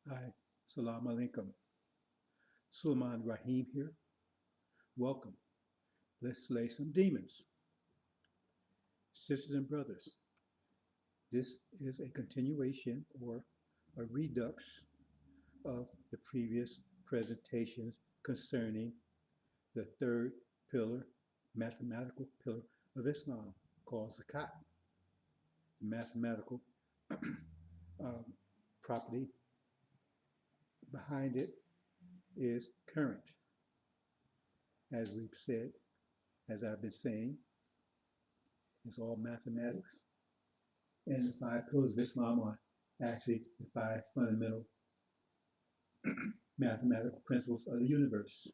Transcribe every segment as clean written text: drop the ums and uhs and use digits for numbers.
Hi, Salam Alaikum. Sulaiman Rahim here. Welcome. Let's slay some demons. Sisters and brothers, this is a continuation or a redux of the previous presentations concerning the third pillar, mathematical pillar of Islam, called Zakat. The mathematical um, property behind it is current. As we've said, as I've been saying, it's all mathematics. And the five pillars of Islam are actually the five fundamental mathematical principles of the universe.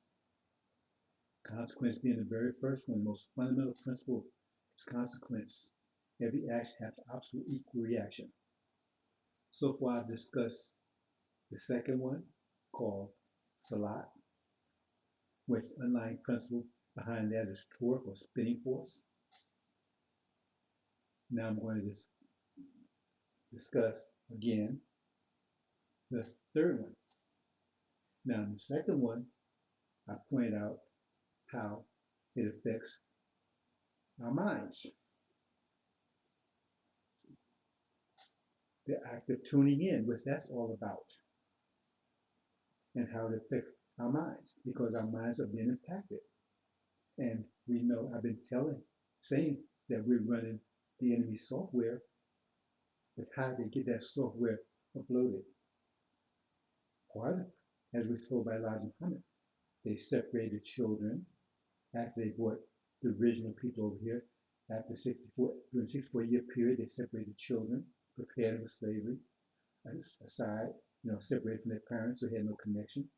Consequence being the very first one, the most fundamental principle is consequence. Every action has absolute equal reaction. So far, I've discussed the second one, called Salat, which the underlying principle behind that is torque or spinning force. Now I'm going to discuss again the third one. Now, in the second one, I point out how it affects our minds. The act of tuning in, which that's all about, and how it affects our minds, because our minds are being impacted. And we know, I've been saying that we're running the enemy software, but how they get that software uploaded? Part, as we're told by Elijah Muhammad, they separated children after they brought the original people over here. After 64, during the 64-year period, they separated children, prepared them for slavery, aside, separated from their parents, so they had no connection.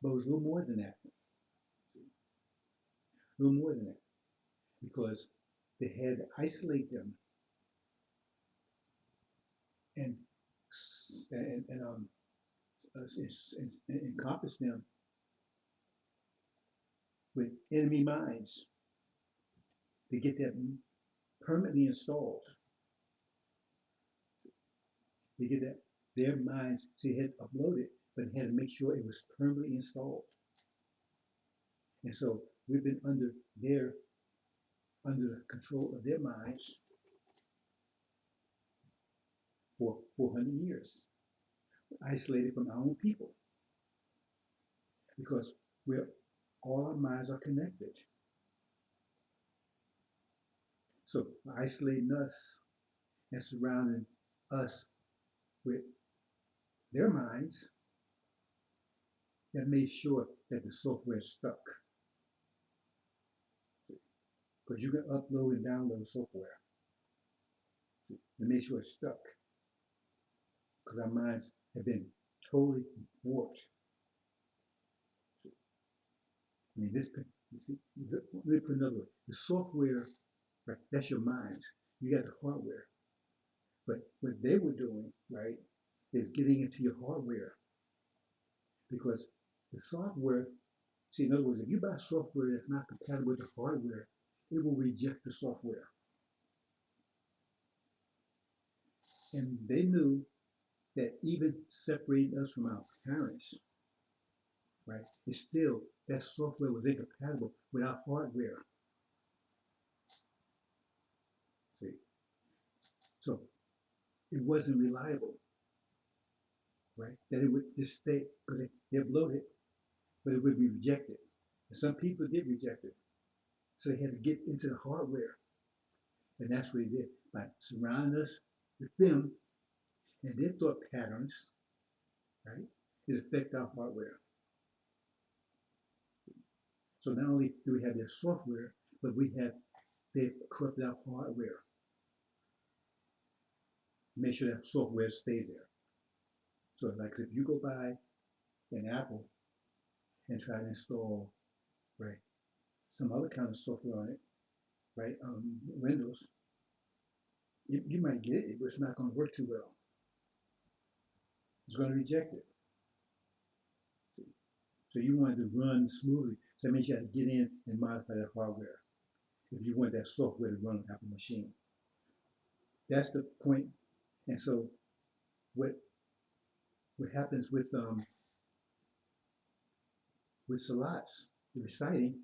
But it was a little more than that. See? A little more than that. Because they had to isolate them and encompass them with enemy minds to get that permanently installed. They get that their minds, see, they had to upload it, but they had to make sure it was permanently installed. And so we've been under the control of their minds for 400 years, isolated from our own people, because all our minds are connected. So isolating us and surrounding us with their minds, that made sure that the software stuck. See, because you can upload and download software. See, to make sure it's stuck, because our minds have been totally warped. See, I mean, let me put another way. The software, right, that's your minds. You got the hardware. But what they were doing, right, is getting into your hardware. Because the software, see, in other words, if you buy software that's not compatible with the hardware, it will reject the software. And they knew that even separating us from our parents, right, it's still, that software was incompatible with our hardware. See? So it wasn't reliable, right? That it would just stay, because they upload it, but it would be rejected. And some people did reject it. So they had to get into the hardware. And that's what he did, by surrounding us with them and their thought patterns, right? It affects our hardware. So not only do we have their software, but they've corrupted our hardware. Make sure that software stays there. So like if you go buy an Apple and try to install, right, some other kind of software on it, right, Windows, you might get it, but it's not going to work too well. It's going to reject it. See? So you want it to run smoothly. So that means you have to get in and modify that hardware if you want that software to run on Apple machine. That's the point. And so what what happens with salats, the reciting,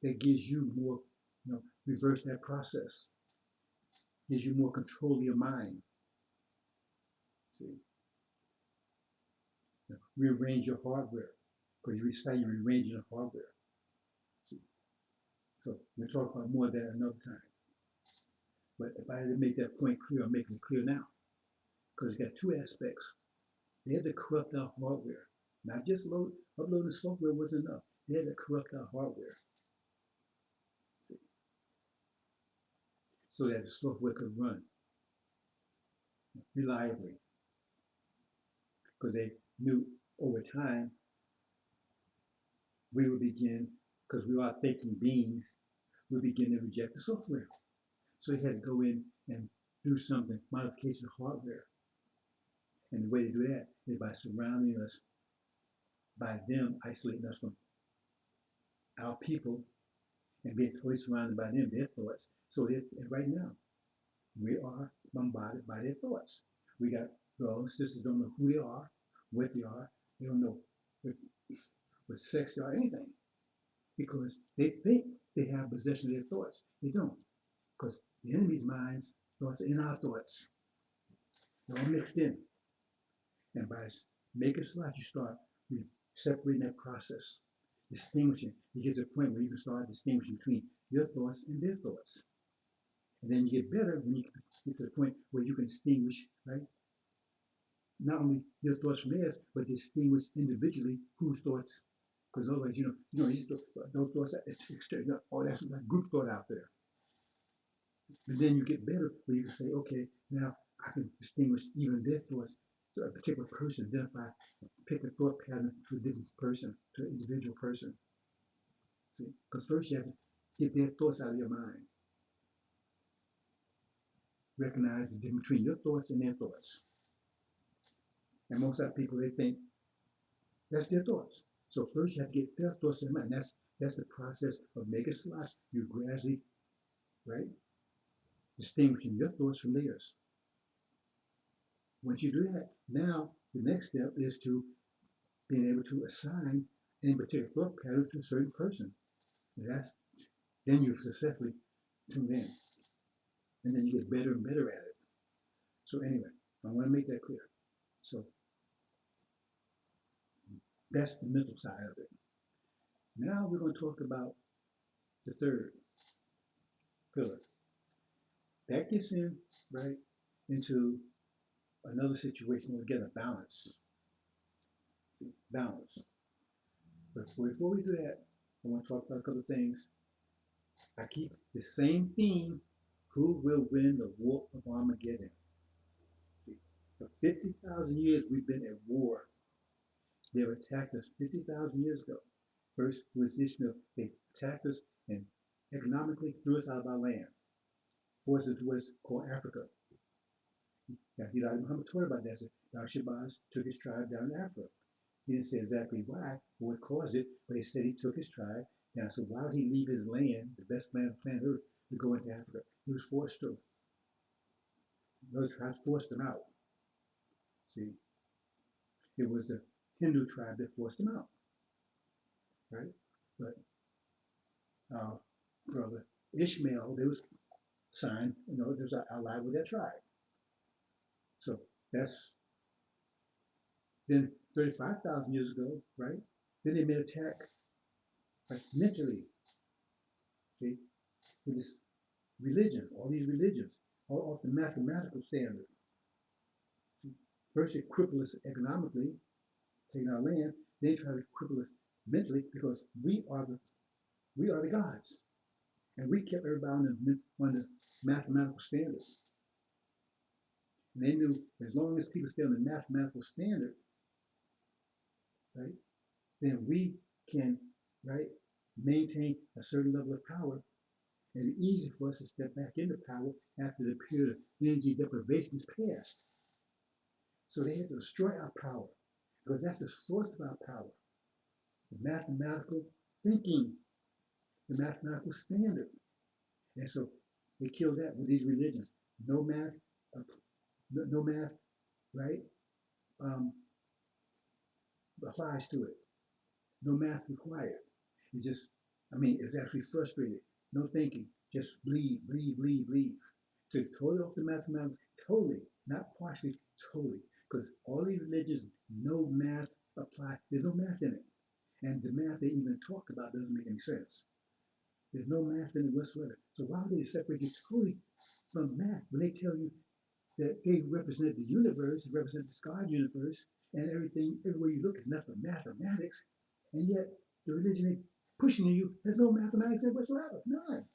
that gives you more, reverse that process, gives you more control of your mind. See, rearrange your hardware, because you recite, you're rearranging your hardware. See, so we'll talk about more of that another time. But if I had to make that point clear, I'm making it clear now, because it got two aspects. They had to corrupt our hardware, not just uploading software wasn't enough. They had to corrupt our hardware. See, so that the software could run reliably, because they knew over time we would begin, because we are thinking beings, we begin to reject the software. So they had to go in and do something, modification of hardware. And the way to do that is by surrounding us, by them isolating us from our people and being totally surrounded by them, their thoughts. So that right now, we are bombarded by their thoughts. We got brothers and sisters don't know who they are, what they are. They don't know what sex they are, anything. Because they think they have possession of their thoughts. They don't. Because the enemy's mind's thoughts are in our thoughts. They're all mixed in. And by making slots, you start separating that process, distinguishing. You get to the point where you can start distinguishing between your thoughts and their thoughts. And then you get better when you get to the point where you can distinguish, right? Not only your thoughts from theirs, but distinguish individually whose thoughts. Because otherwise, those thoughts are external. Oh, that's a group thought out there. But then you get better where you can say, okay, now I can distinguish even their thoughts. So a particular person, identify, pick a thought pattern to a different person, to an individual person. See, because first you have to get their thoughts out of your mind. Recognize the difference between your thoughts and their thoughts. And most of the people, they think that's their thoughts. So first you have to get their thoughts in mind. That's the process of making slots. You gradually, right, distinguishing your thoughts from theirs. Once you do that, now the next step is to being able to assign any particular thought pattern to a certain person. Then you've successfully tuned in. And then you get better and better at it. So anyway, I want to make that clear. So that's the mental side of it. Now we're going to talk about the third pillar. That gets in, right, into another situation where we get a balance. See, balance. But before we do that, I want to talk about a couple of things. I keep the same theme. Who will win the war of Armageddon? See, for 50,000 years we've been at war. They've attacked us 50,000 years ago. First was Ishmael. They attacked us and economically threw us out of our land. Forced us to what's called Africa. Now, Elijah Muhammad told about that. Al-Shabazz took his tribe down to Africa. He didn't say exactly why or what caused it, but he said he took his tribe down. So why would he leave his land, the best land on planet Earth, to go into Africa? He was forced to. Those tribes forced him out. See, it was the Hindu tribe that forced him out, right? But brother Ishmael, they was signed, there's an ally with that tribe. So that's then 35,000 years ago, right? Then they made an attack, like mentally. See, with this religion, all these religions, all off the mathematical standard. See, first they cripple us economically, taking our land. They try to cripple us mentally because we are the gods, and we kept everybody on the mathematical standard. And they knew as long as people stay on the mathematical standard, right, then we can, right, maintain a certain level of power. And it's easy for us to step back into power after the period of energy deprivation is past. So they had to destroy our power because that's the source of our power. The mathematical thinking, the mathematical standard. And so they killed that with these religions. No math, right? applies to it. No math required. It's just, it's actually frustrated. No thinking. Just believe, believe, believe, believe. To totally off the mathematics, totally, not partially, totally. Because all these religions, no math apply. There's no math in it. And the math they even talk about doesn't make any sense. There's no math in it whatsoever. So why would they separate you totally from math when they tell you that they represent the universe, represent the God universe, and everything, everywhere you look is nothing but mathematics, and yet the religion they pushing you has no mathematics in it whatsoever, none.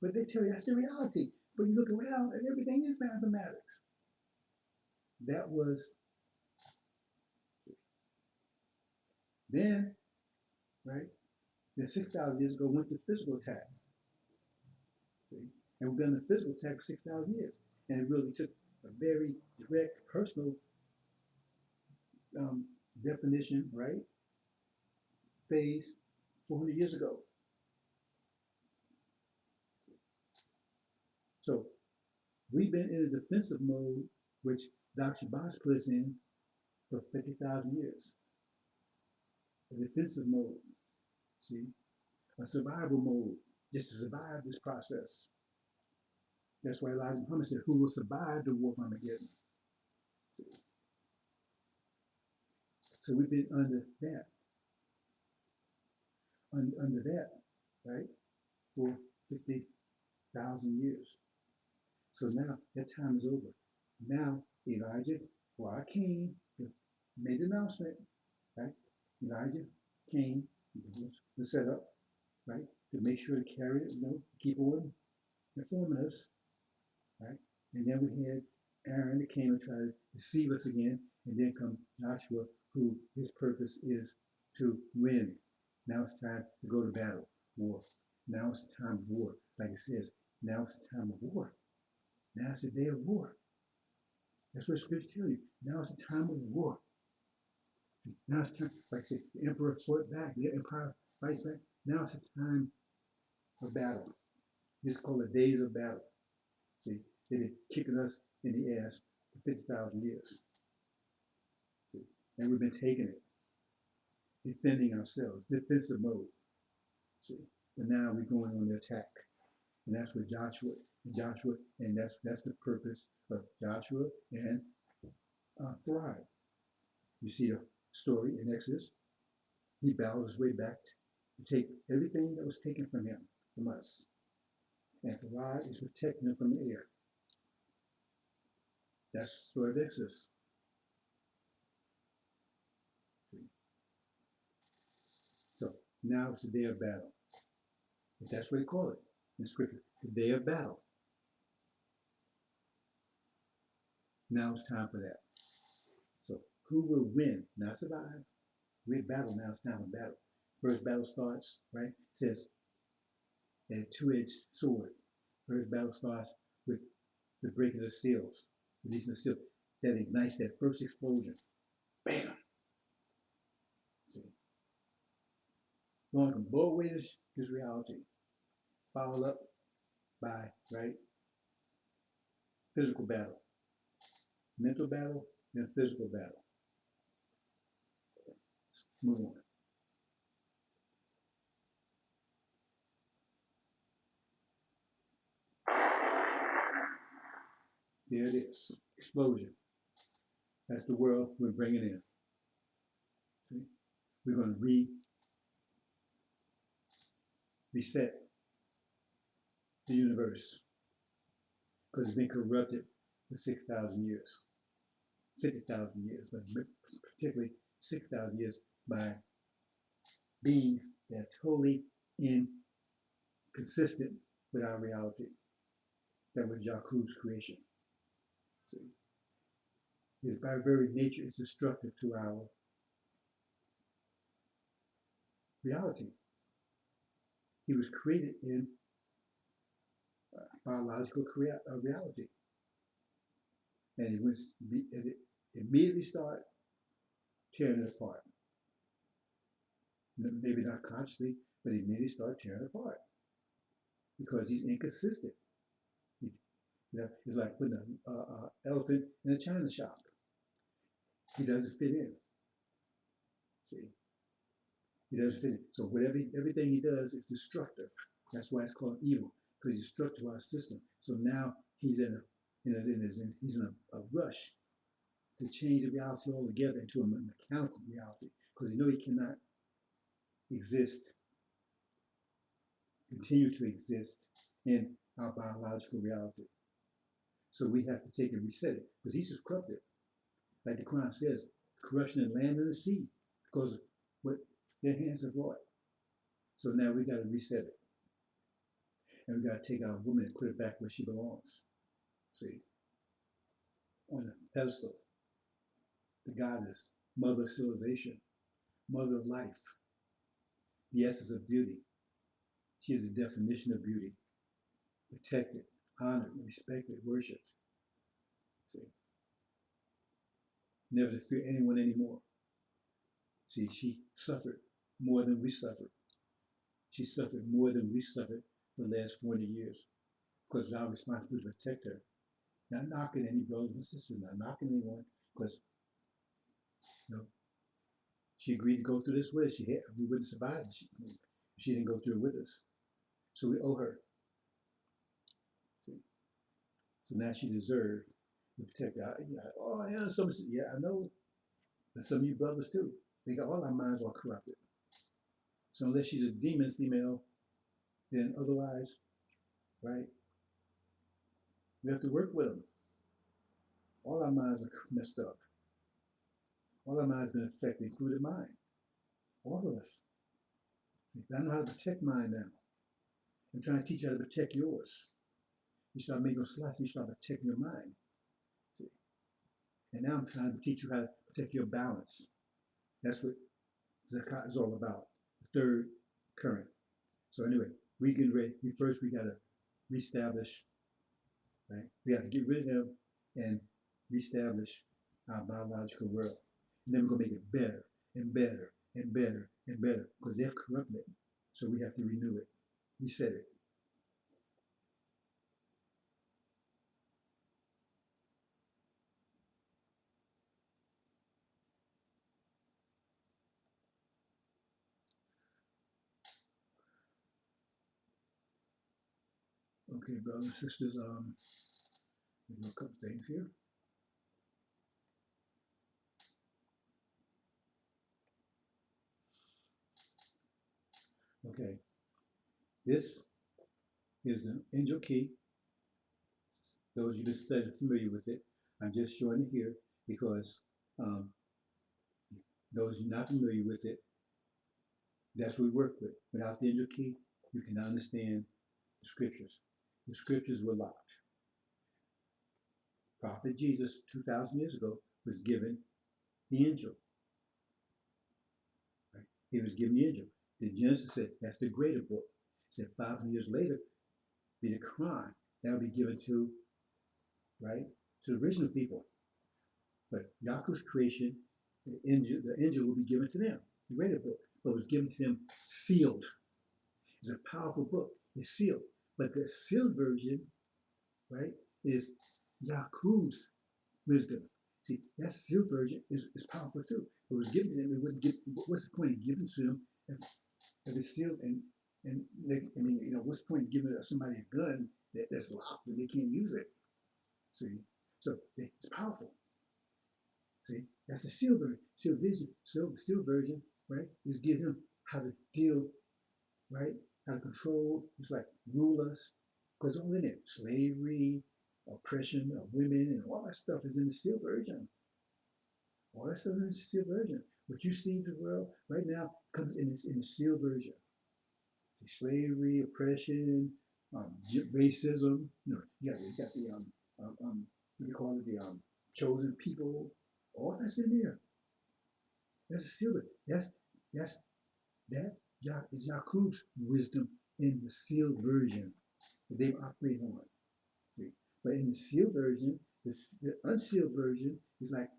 But they tell you that's the reality. But you look around and everything is mathematics. That was then, right? Then 6,000 years ago went to physical attack. See? And we've been on a physical attack for 6,000 years. And it really took a very direct, personal definition, right? Phase 400 years ago. So we've been in a defensive mode, which Dr. Boss put us in for 50,000 years. A defensive mode, see? A survival mode, just to survive this process. That's why Elijah Muhammad said, who will survive the war of Armageddon? See? So we've been under that. Under that, right? For 50,000 years. So now that time is over. Now Elijah, for our king, made the announcement, right? Elijah came, was set up, right? To make sure to carry it, keep on informing us, right? And then we had Aaron that came and tried to deceive us again, and then come Joshua, who his purpose is to win. Now it's time to go to battle, war. Now it's the time of war. Like it says, now it's the time of war. Now it's the day of war. That's what scripture tells you. Now it's the time of war. Now it's time, like I said, the emperor fought back, the empire fights back. Now it's the time of battle. This is called the days of battle. See, they've been kicking us in the ass for 50,000 years. See, and we've been taking it, defending ourselves, defensive mode. See, but now we're going on the attack. And that's what Joshua, and that's the purpose of Joshua and Thrive. You see the story in Exodus. He battles his way back to take everything that was taken from him, from us. And Thrive is protecting him from the air. That's the story of Exodus. See? So now it's the day of battle. If that's what they call it in scripture, the day of battle. Now it's time for that. So who will win? Not survive. We're battle now. It's time for battle. First battle starts, right? It says a two-edged sword. First battle starts with the breaking of the seals, releasing the seal. That ignites that first explosion. Bam! See? Going to blow away this reality. Followed up by, right, physical battle. Mental battle, then physical battle. Let's move on. There it is. Explosion. That's the world we're bringing in. See? We're going to reset the universe because it's been corrupted for 6,000 years, 50,000 years, but particularly 6,000 years by beings that are totally inconsistent with our reality. That was Yakub's creation. See? It's by very nature, it's destructive to our reality. He was created in biological reality. And it immediately start tearing it apart. Maybe not consciously, but he immediately start tearing it apart. Because he's inconsistent. It's like putting an elephant in a china shop. He doesn't fit in. See, he doesn't fit it. So whatever everything he does is destructive. That's why it's called evil, because he's destructive to our system. So now he's he's in a rush to change the reality altogether into a mechanical reality, because he cannot exist, continue to exist in our biological reality. So we have to take and reset it, because he's just corrupted. Like the Quran says, corruption in land and the sea, because what their hands have wrought. So now we got to reset it. And we got to take our woman and put it back where she belongs. See, on a pedestal, the goddess, mother of civilization, mother of life, the essence of beauty. She is the definition of beauty, protected, honored, respected, worshipped. See, never to fear anyone anymore. See, she suffered more than we suffered. She suffered more than we suffered for the last 40 years, because it's our responsibility to protect her. Not knocking any brothers and sisters, not knocking anyone, because she agreed to go through this with us. We wouldn't survive if she didn't go through it with us. So we owe her. See? So now she deserves to protect her. Oh, yeah, I know. But some of you brothers too. They got all our minds all corrupted. So unless she's a demon female, then otherwise, right? We have to work with them. All our minds are messed up. All our minds have been affected, including mine. All of us. See, I know how to protect mine now. I'm trying to teach you how to protect yours. You start making slots, you start protecting your mind. See? And now I'm trying to teach you how to protect your balance. That's what Zakat is all about. The third current. So anyway, we get ready. We got to reestablish, right? We have to get rid of them and reestablish our biological world. And then we're going to make it better and better and better and better, because they've corrupted it. So we have to renew it, reset it. Okay, brothers and sisters, we do a couple things here. Okay, this is an angel key. Those of you that study are familiar with it. I'm just showing it here because those of you not familiar with it, that's what we work with. Without the angel key, you cannot understand the scriptures. The scriptures were locked. Prophet Jesus, 2,000 years ago, was given the angel. Right? He was given the angel. The Genesis said that's the greater book. It said 500 years later, be the Quran. That will be given to, right, to the original people. But Yaakov's creation, the angel will be given to them, the greater book. But it was given to them sealed. It's a powerful book. It's sealed. But the sealed version, right, is Yaakov's wisdom. See, that sealed version is powerful too. But it was given to them. It wouldn't give. What's the point of giving to them if it's sealed? And they, I mean, what's the point of giving somebody a gun that's locked and they can't use it? See, so it's powerful. See, that's the sealed version. Sealed version, right? Is gives them how to deal, right? How to control. It's like rule us, because all in it, slavery, oppression of women, and all that stuff is in the sealed version. All that stuff is in the sealed version. What you see in the world right now comes in the sealed version. The slavery, oppression, racism. You got the what do you call it? The chosen people. All that's in there. That's a sealed. That is Yaakov's wisdom in the sealed version that they operate on. See, but in the sealed version, the unsealed version is like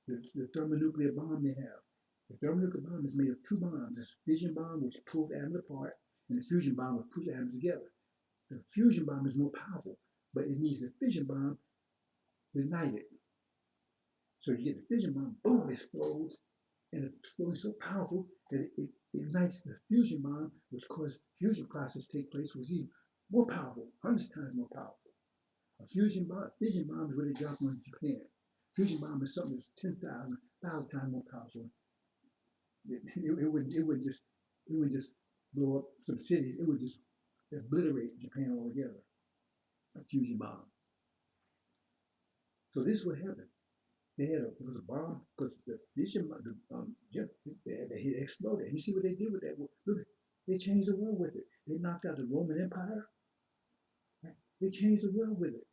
the thermonuclear bomb they have. The thermonuclear bomb is made of two bombs. It's a fission bomb, which pulls atoms apart, and the fusion bomb, which pulls atoms together. The fusion bomb is more powerful, but it needs the fission bomb to ignite it. So you get the fission bomb, boom, explodes, And the explosion is so powerful that it ignites the fusion bomb, which causes the fusion process to take place, was even more powerful, hundreds of times more powerful. A fission bomb is where they drop on Japan. Fusion bomb is something that's 10,000 times more powerful. It would just blow up some cities. It would just obliterate Japan altogether. A fusion bomb. So this is what happened. It was a bomb because the fission bomb, it exploded. And you see what they did with that? Look, they changed the world with it. They knocked out the Roman Empire. Right? They changed the world with it.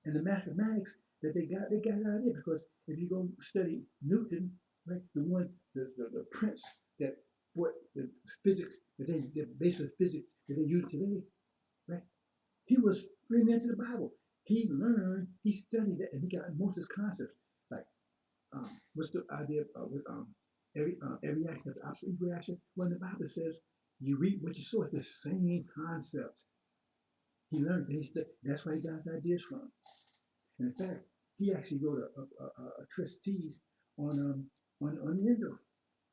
And the mathematics that they got it out of there, because if you go study Newton, right, the prince that what the physics the basic physics that they use today, right? He was bringing into the Bible. He learned, he studied that, and he got most of his concepts. Like, what's the idea with every action of the opposite reaction? When the Bible says you reap what you sow, it's the same concept. He learned that. That's where he got his ideas from. And in fact, he actually wrote a treatise on Indo.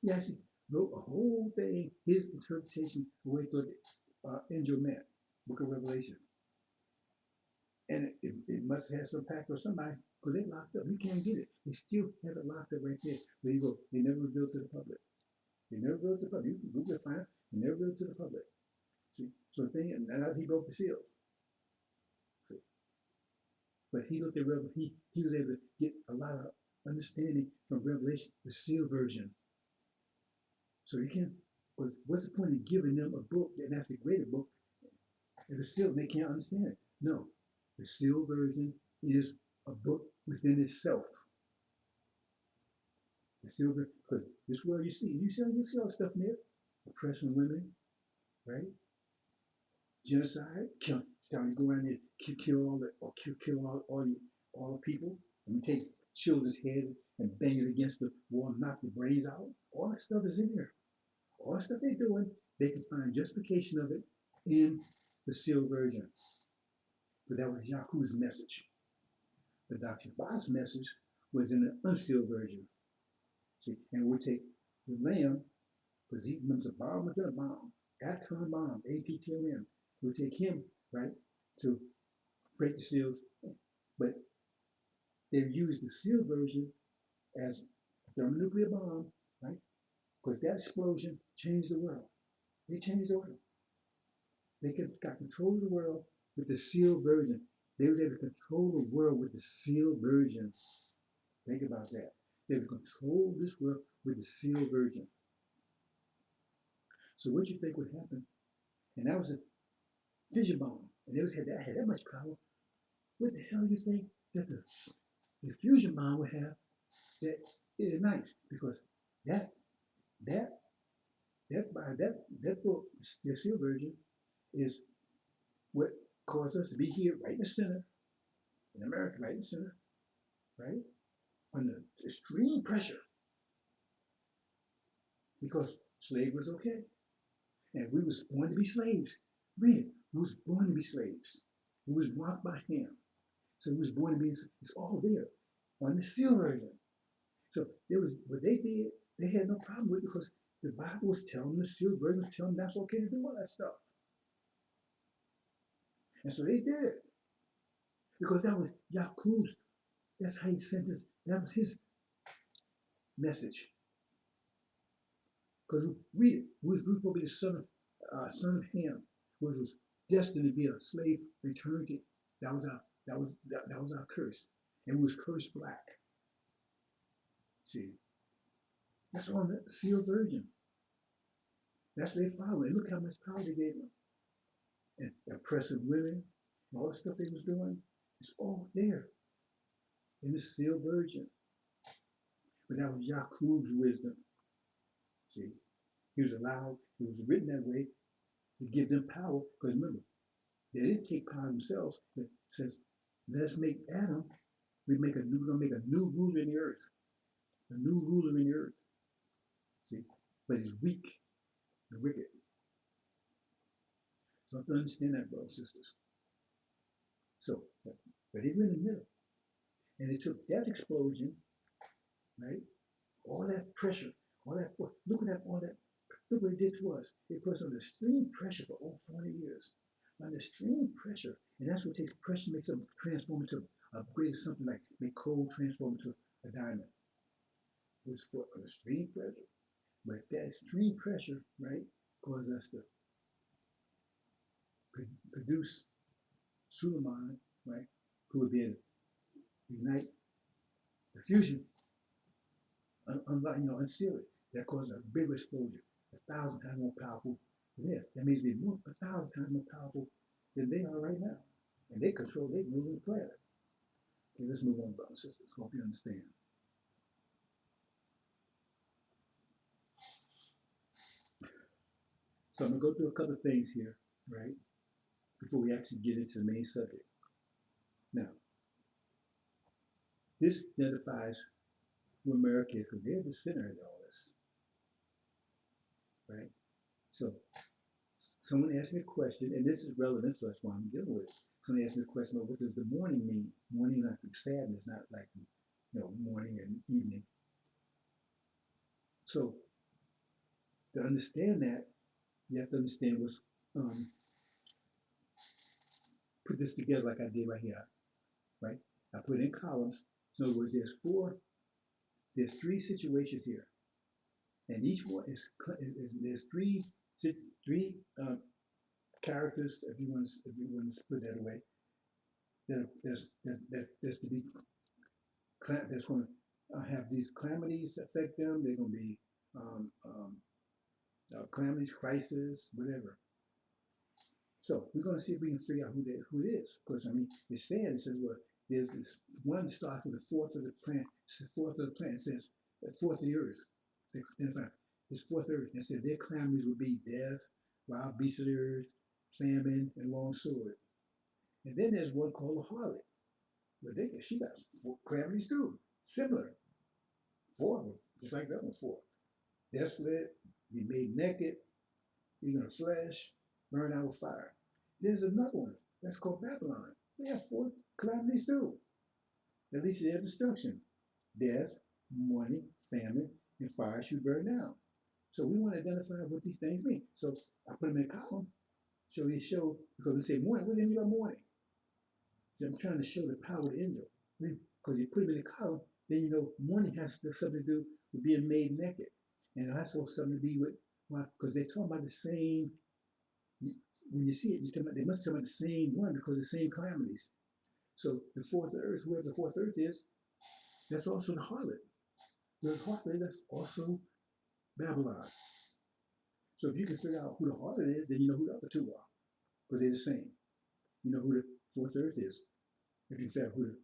He actually wrote a whole thing, his interpretation of what he thought Indo meant, Book of Revelation. And it must have some impact on somebody, because they locked up. You can't get it. They still have it locked up right there. Where you go, they never revealed to the public. They never revealed to the public. You can Google it, find it. They never revealed to the public. See, so the thing, and now he broke the seals. See, but he looked at Revelation. He was able to get a lot of understanding from Revelation, the seal version. So you can. What's the point of giving them a book, and that's a greater book, if it's sealed, they can't understand it? No, the seal version is a book within itself. The silver, because this world you see all the stuff in there, oppressing women, right? Genocide, kill. It's time you go around there, kill all the people, and you take children's head and bang it against the wall, and knock the brains out. All that stuff is in there. All the stuff they're doing, they can find justification of it in the sealed version. But that was Yahu's message. But Dr. Bob's message was in the unsealed version. See, and we'll take the lamb, because he remembers a bomb within a bomb, atom bombs, ATTOM. We'll take him, right, to break the seals. But they've used the sealed version as thermonuclear bomb, right? Because that explosion changed the world. They changed the world. They got control of the world with the sealed version. They was able to control the world with the sealed version. Think about that. They would control this world with the sealed version. So what do you think would happen? And that was a fission bomb. And they had that much power. What the hell do you think that the fusion bomb would have that it ignites? Because that book, the sealed version, is what caused us to be here right in the center, in America, right in the center, right? Under extreme pressure. Because slavery was okay. And we was born to be slaves. We was born to be slaves. We was marked by him. So we was born to be, it's all there on the seal version. So there was what they did, they had no problem with it, because the Bible was telling them, the seal version was telling them that's okay to do all that stuff. And so they did it. Because that was Yahu's, that's how he sent us, that was his message. Because we were supposed to be the son of Ham, which was destined to be a slave for eternity. That was our curse. And we was cursed black. See, that's on the sealed version. That's what they followed. And look how much power they gave them. And oppressive women, and all the stuff they was doing, it's all there in the sealed version. But that was Yahu's wisdom. See, he was allowed, it was written that way to give them power. Because remember, they didn't take power themselves. It says, let's make Adam, we're gonna make a new ruler in the earth. A new ruler in the earth. See, but he's weak and wicked. So I have to understand that, brothers and sisters. So, but they were in the middle. And it took that explosion, right? all that pressure, all that force. Look at that, all that. Look what it did to us. It put us under extreme pressure for over 40 years. Under extreme pressure, and that's what takes pressure to make something transform into upgrade something like make coal transform into a diamond. It was for extreme pressure. But that extreme pressure, right, caused us to produce Suleiman, right, who would be able to ignite the fusion, unseal it. That caused a bigger explosion, 1,000 times more powerful than this. That means we're 1,000 times more powerful than they are right now. And they move the planet. Okay, let's move on, brothers and sisters. Hope you understand. So I'm going to go through a couple of things here, right, before we actually get into the main subject. Now, this identifies who America is because they're the center of all this, right? So someone asked me a question, and this is relevant, so that's why I'm dealing with it. Someone asked me a question about what does the morning mean? Morning, like sadness, not like, morning and evening. So to understand that, you have to understand what's, put this together like I did right here, right? I put it in columns. So in other words, there's three situations here. And each one there's three characters, if you want to put that away, there's to be, that's going to have these calamities affect them. They're going to be calamities, crisis, whatever. So we're going to see if we can figure out who it is. Because, I mean, it says, well, there's this one starts with the fourth of the plant. It's the fourth of the plant. It says the fourth of the earth. This fourth earth. It says their calamities will be death, wild beasts of the earth, famine, and long sword. And then there's one called a harlot. But she got four calamities too. Similar. Four of them. Just like that one, four. Desolate, be made naked, eaten of flesh, burned out with fire. There's another one. That's called Babylon. They have four calamities too. At least they have destruction. Death, mourning, famine, and fire should burn down. So we want to identify what these things mean. So I put them in a column. So they show, because we say mourning, what do you mean by mourning? So I'm trying to show the power of the angel. Because you put them in a column, then mourning has something to do with being made naked. And it has also something to do with, because they're talking about the same, when you see it, they must talk about the same one because the same calamities. So the fourth earth, whoever the fourth earth is, that's also the harlot. The harlot, that's also Babylon. So if you can figure out who the harlot is, then you know who the other two are, because they're the same. You know who the fourth earth is. If you can figure out who the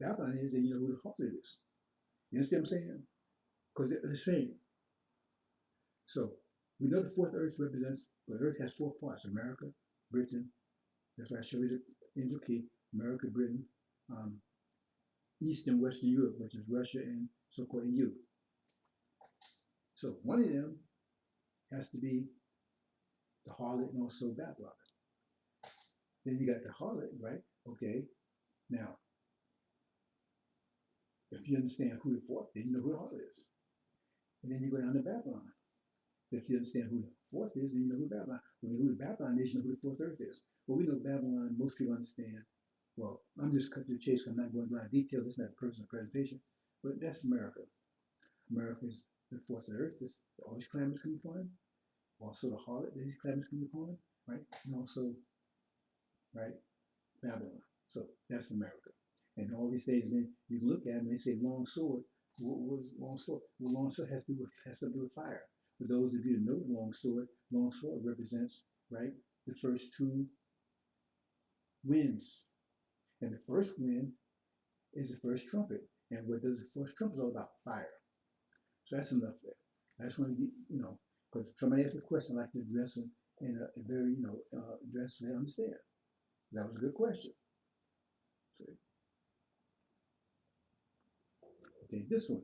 Babylon is, then you know who the harlot is. You understand what I'm saying? Because they're the same. So we know the fourth earth represents, the earth has four parts: America, Britain. That's why I showed you the angel key: America, Britain, East and Western Europe, which is Russia and so-called EU. So one of them has to be the harlot and also Babylon. Then you got the harlot, right? Okay. Now, if you understand who the fourth, then you know who the harlot is. And then you go down to Babylon. If you understand who the fourth is, then you know who Babylon. When you know who the Babylon is, you know who the fourth earth is. Well, we know Babylon, most people understand. Well, I'm just cutting to the chase, I'm not going into a lot of detail. This is not a personal presentation. But that's America. America is the fourth of the earth. All these calamities come upon. Also the harlot, these calamities come upon, right? And also, right, Babylon. So that's America. And all these things, and then you look at them and they say long sword. What was long sword? Well, long sword has something to do with fire. For those of you who know long sword represents, right, the first two winds. And the first wind is the first trumpet. And what does the first trumpet all about? Fire. So that's enough there. I just want to get, because somebody asked me a question, I like to address them in a very, address so they understand. That was a good question. Okay, this one.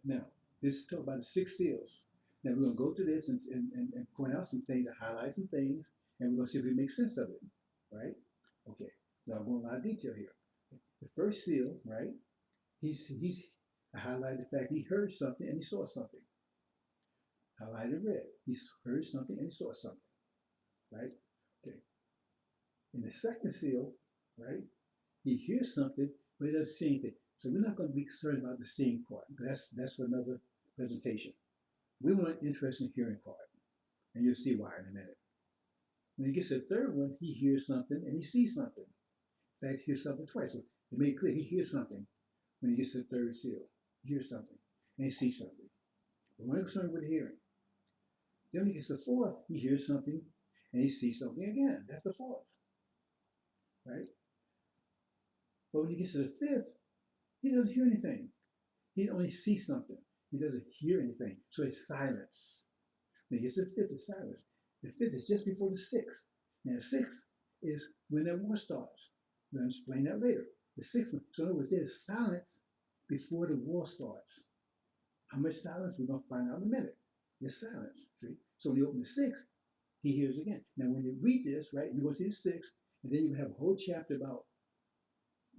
Now, this is talking about the six seals. Now, we're going to go through this and point out some things and highlight some things, and we're going to see if we make sense of it, right? Okay, now I'm going a lot of detail here. The first seal, right, I highlighted the fact he heard something and he saw something. Highlighted red. He heard something and he saw something. Right? Okay. In the second seal, right, he hears something, but he doesn't see anything. So we're not going to be concerned about the seeing part. That's for another presentation. We want an interested in hearing part. And you'll see why in a minute. When he gets to the third one, he hears something and he sees something. In fact, he hears something twice. So it made it clear he hears something when he gets to the third seal. He hears something and he sees something. But we're not concerned with hearing. Then when he gets to the fourth, he hears something and he sees something again. That's the fourth. Right? But when he gets to the fifth, he doesn't hear anything. He only sees something. He doesn't hear anything. So it's silence. When he gets to the fifth, it's silence. The fifth is just before the sixth. Now the sixth is when that war starts. We'll explain that later. The sixth one. So in other words, there's silence before the war starts. How much silence? We're going to find out in a minute. There's silence. See? So when you open the sixth, he hears again. Now when you read this, right, you're going to see the sixth, and then you have a whole chapter about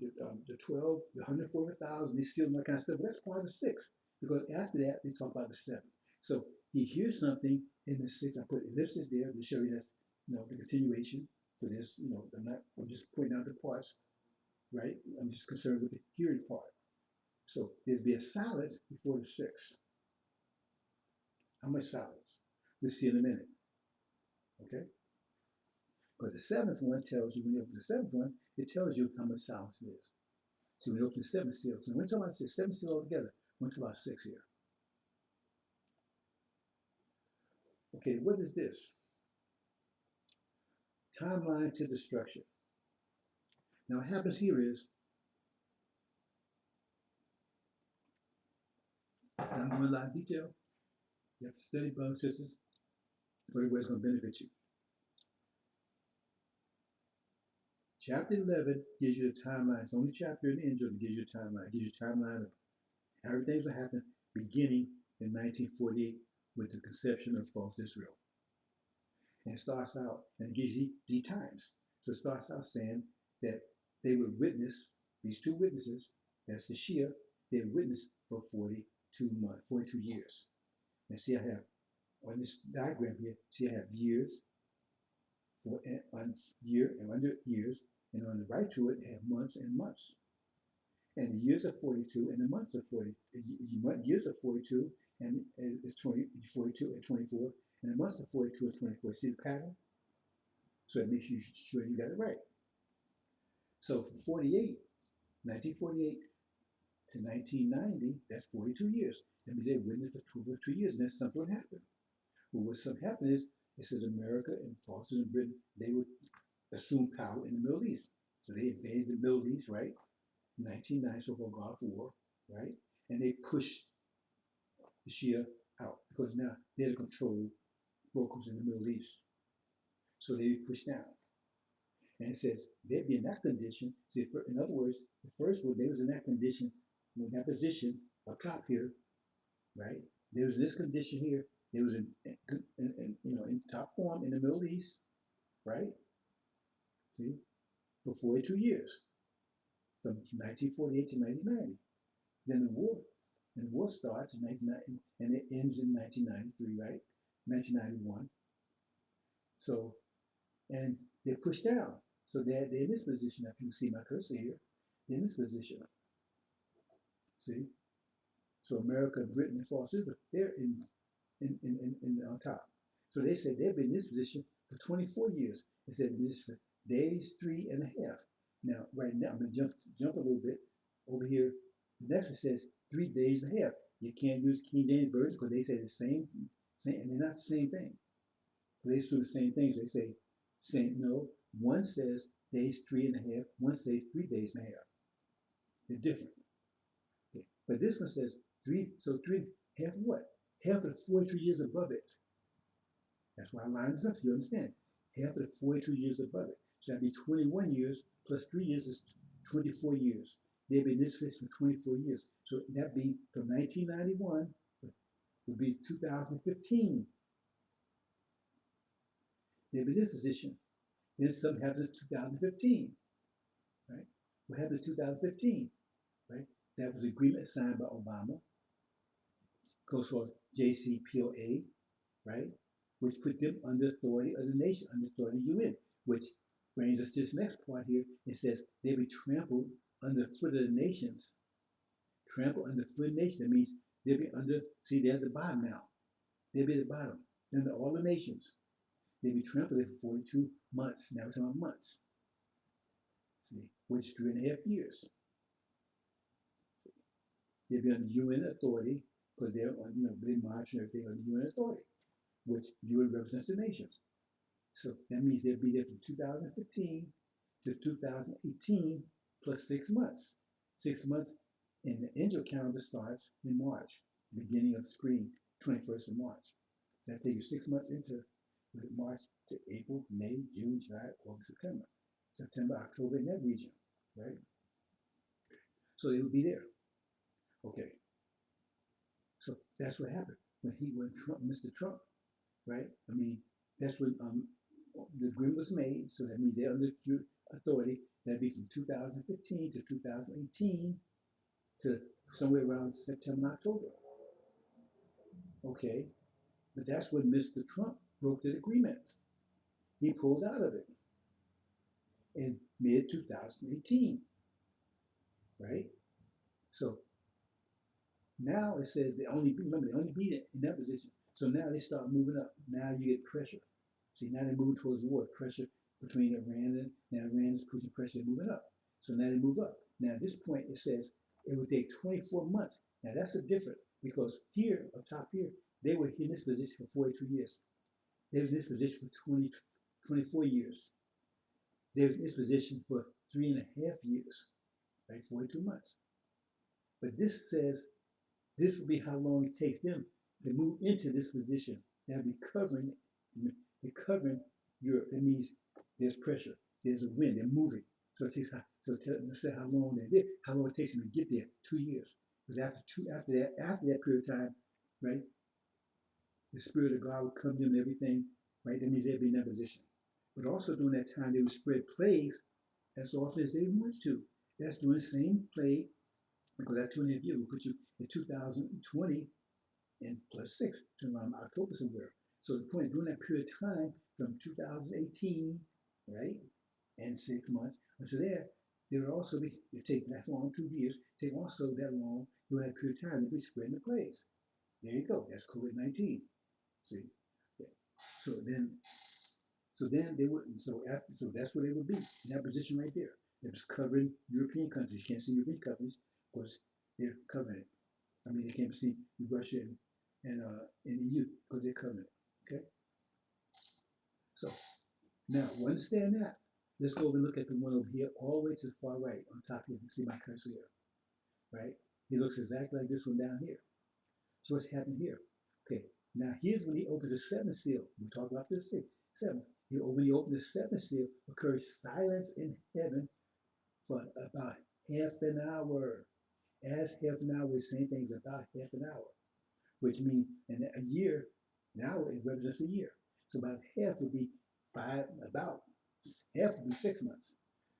the 12, the 140,000, they seal and that kind of stuff. But that's part of the sixth. Because after that, they talk about the seventh. So he hears something in the sixth. I put ellipsis there to show you that's the continuation for this. I'm just pointing out the parts, right? I'm just concerned with the hearing part. So there's be a silence before the sixth. How much silence? We'll see in a minute. Okay? But the seventh one tells you, when you open the seventh one, it tells you how much silence it is. So when you open the seventh seal, so when we talk about seven seal altogether, we're talking about six here. Okay, what is this? Timeline to destruction. Now, what happens here is, I'm going to a lot of detail. You have to study, brothers and sisters, but it's going to benefit you. Chapter 11 gives you the timeline. It's the only chapter in the Injil that gives you a timeline. It gives you a timeline of everything's going to happen beginning in 1948 with the conception of false Israel. And it starts out, and it gives you the times. So it starts out saying that they would witness, these two witnesses, that's the Shia, they would witness for 42 months, 42 years. And see, I have, on this diagram here, see I have years, for year and under years, and on the right to it, I have months and months. And the years are 42, and the months are 40. Years are 42, and it's 42 and 24, and the months are 42 and 24. See the pattern? So it makes you sure you got it right. So from 1948 to 1990, that's 42 years. That means they witnessed for 2 years, and then something would happen. Well, what something happened is, it says America and France and Britain, they would assume power in the Middle East. So they invaded the Middle East, right? 1990, so-called Gulf War, right? And they pushed the Shia out because now they're the control brokers in the Middle East. So they pushed down. And it says they'd be in that condition. See, in other words, the first one, they was in that condition, in that position up top here, right? They was in this condition here. They was in top form in the Middle East, right? See, for 42 years, from 1948 to 1990. Then the war starts in 1990, and it ends in 1993, right? 1991. So, and they're pushed down. So they're in this position. If you see my cursor here, they're in this position. See? So America, Britain, and false Israel, they're in on top. So they said they've been in this position for 24 years. They said this for days 3.5. Now, right now, I'm going to jump a little bit over here. The next one says 3 days and a half. You can't use King James Version because they say the same, and they're not the same thing. They assume the same things. They say, no, one says days 3.5, one says 3 days and a half. They're different. Okay. But this one says 3, so 3.5 what? Half of the 42 years above it. That's why I lined this up so you understand. Half of the 42 years above it. So that'd be 21 years plus 3 years is 24 years. They've been in this place for 24 years. So that'd be from 1991 would be 2015. They've been in this position. Then something happens in 2015, right? What happens in 2015, right? That was an agreement signed by Obama, goes for JCPOA, right? Which put them under authority of the nation, under authority of the UN, which brings us to this next part here. It says they be trampled under the foot of the nations. Trampled under the foot of the nation. That means they'll be under, see, they're at the bottom now. They'll be at the bottom. Under all the nations. They'll be trampled for 42 months. Now we're talking about months. See, which is 3.5 years. See, they'll be under UN authority because they're on, they march and everything under UN authority, which UN represents the nations. So that means they'll be there from 2015 to 2018 plus 6 months. 6 months, and the angel calendar starts in March, beginning of spring, 21st of March. So that takes you 6 months into March to April, May, June, July, August, September, October, in that region, right? So they would be there. Okay. So that's what happened when Trump, Mr. Trump, right? I mean, that's when the agreement was made. So that means they're under authority. That'd be from 2015 to 2018 to somewhere around September, October. Okay, but that's when Mr. Trump broke the agreement. He pulled out of it in mid 2018, right? So now it says they only be in that position. So now they start moving up. Now you get pressure. See, now they're moving towards the war. Pressure between Iran and now Iran is pushing pressure, moving up. So now they move up. Now at this point it says it would take 24 months. Now that's a difference because here, up top here, they were in this position for 42 years. They were in this position for 24 years. They were in this position for 3.5 years, right? 42 months. But this says this will be how long it takes them to move into this position. They'll be covering Europe. That means there's pressure, there's a wind, they're moving. So it takes let's say how long they're there, how long it takes them to get there. 2 years. Because after that period of time, right, the Spirit of God would come to them and everything, right? That means they'll be in that position. But also during that time they would spread plagues as often as they want to. That's doing the same plague, because that 2.5 years will put you in 2020 and plus 6 to around October somewhere. So the point during that period of time from 2018, right, and 6 months until there would also be, it take that long, 2 years, take also that long during that period of time to be spreading the plagues. There you go. That's COVID-19. See, okay. So then they wouldn't. So that's where they would be in that position right there. It was covering European countries. You can't see European countries because they're covering it. I mean, they can't see Russia and EU because they're covering it. Okay. So now, we understand that. Let's go over and look at the one over here, all the way to the far right, on top here. You can see my cursor here, right? It looks exactly like this one down here. So what's happening here? Okay. Now here's when he opens the seventh seal. We talk about this seventh. When he opens the seventh seal, occurs silence in heaven for about half an hour. As half an hour, same thing is about half an hour, which means in a year, an hour, it represents a year. So about half would be about half would be 6 months,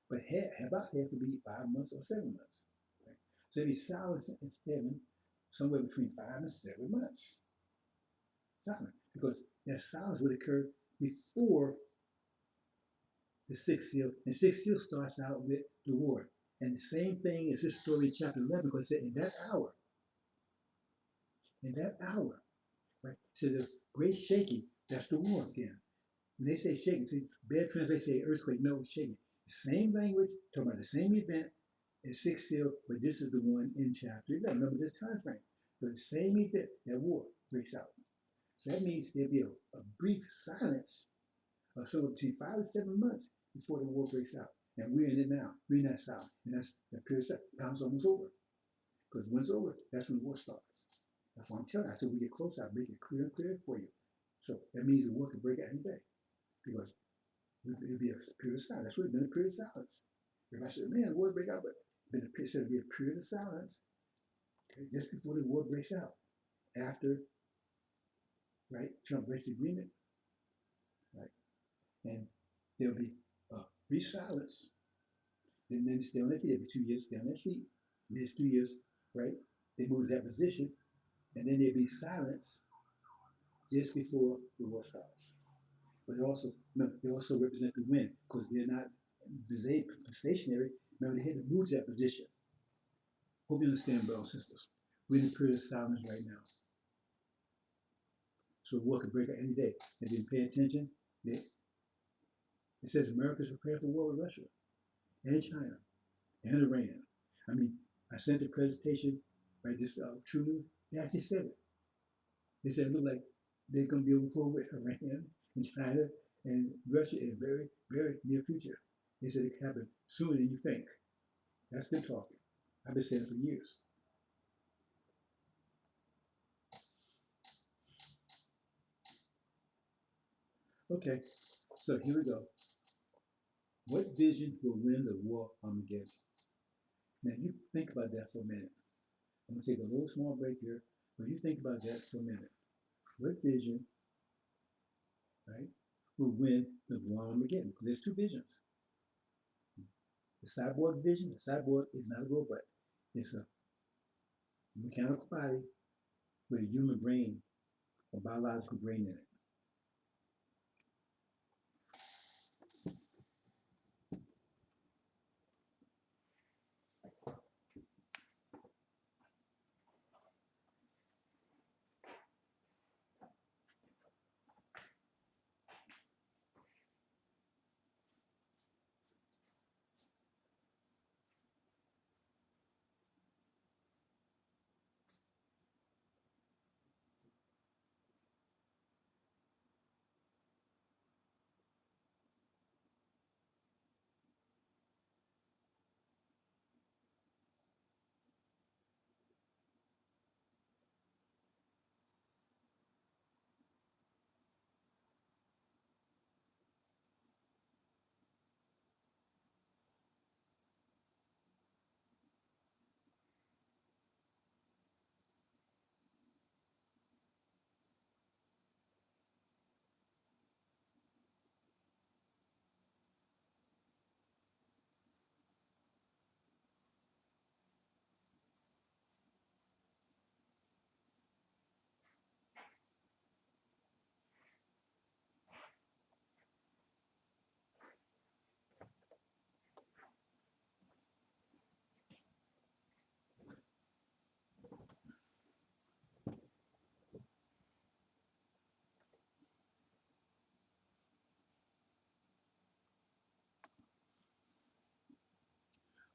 but about half would be 5 months or 7 months. Right? So it'd be silence in heaven somewhere between 5 and 7 months. Silent, because that silence would occur before the sixth seal, and sixth seal starts out with the war. And the same thing is this story in chapter 11, because it said in that hour, right? It says a great shaking, that's the war again. When they say shaking, see, bad translation say earthquake, no, shaking. Same language, talking about the same event as sixth seal, but this is the one in chapter 11. Remember this time frame. But the same event, that war breaks out. So that means there'll be a brief silence of somewhere between 5 and 7 months before the war breaks out. And we're in it now. We're in that silence. And that's that period of time's almost over. Because when it's over, that's when the war starts. That's why I'm telling you. So we get closer, I'll make it clear and clear for you. So that means the war can break out any day. Because it'll be a period of silence. That's what it's been, a period of silence. Everybody said, man, the war break out, but it'll be a period of silence, okay, just before the war breaks out. After, right, Trump breaks the agreement, right, and there'll be a brief silence. Then stay on their feet. Every 2 years, stay on their feet. There's 2 years, right? They move to that position, and then there'd be silence just before the war starts. But they also represent the wind because they're not stationary. Remember, they had to move to that position. Hope you understand, brothers and sisters. We're in a period of silence right now. So war could break out any day. If you pay attention, it says America's prepared for war with Russia and China and Iran. I mean, I sent a presentation, right? This True News. They actually said it. They said it looked like they're going to be a war with Iran and China and Russia in very, very near future. They said it could happen sooner than you think. That's them talking. I've been saying it for years. Okay, so here we go. What vision will win the war Armageddon? Now you think about that for a minute. I'm gonna take a little small break here, but you think about that for a minute. What vision, right, will win the war Armageddon? Because there's two visions. The cyborg vision, the cyborg is not a robot. It's a mechanical body with a human brain, a biological brain in it.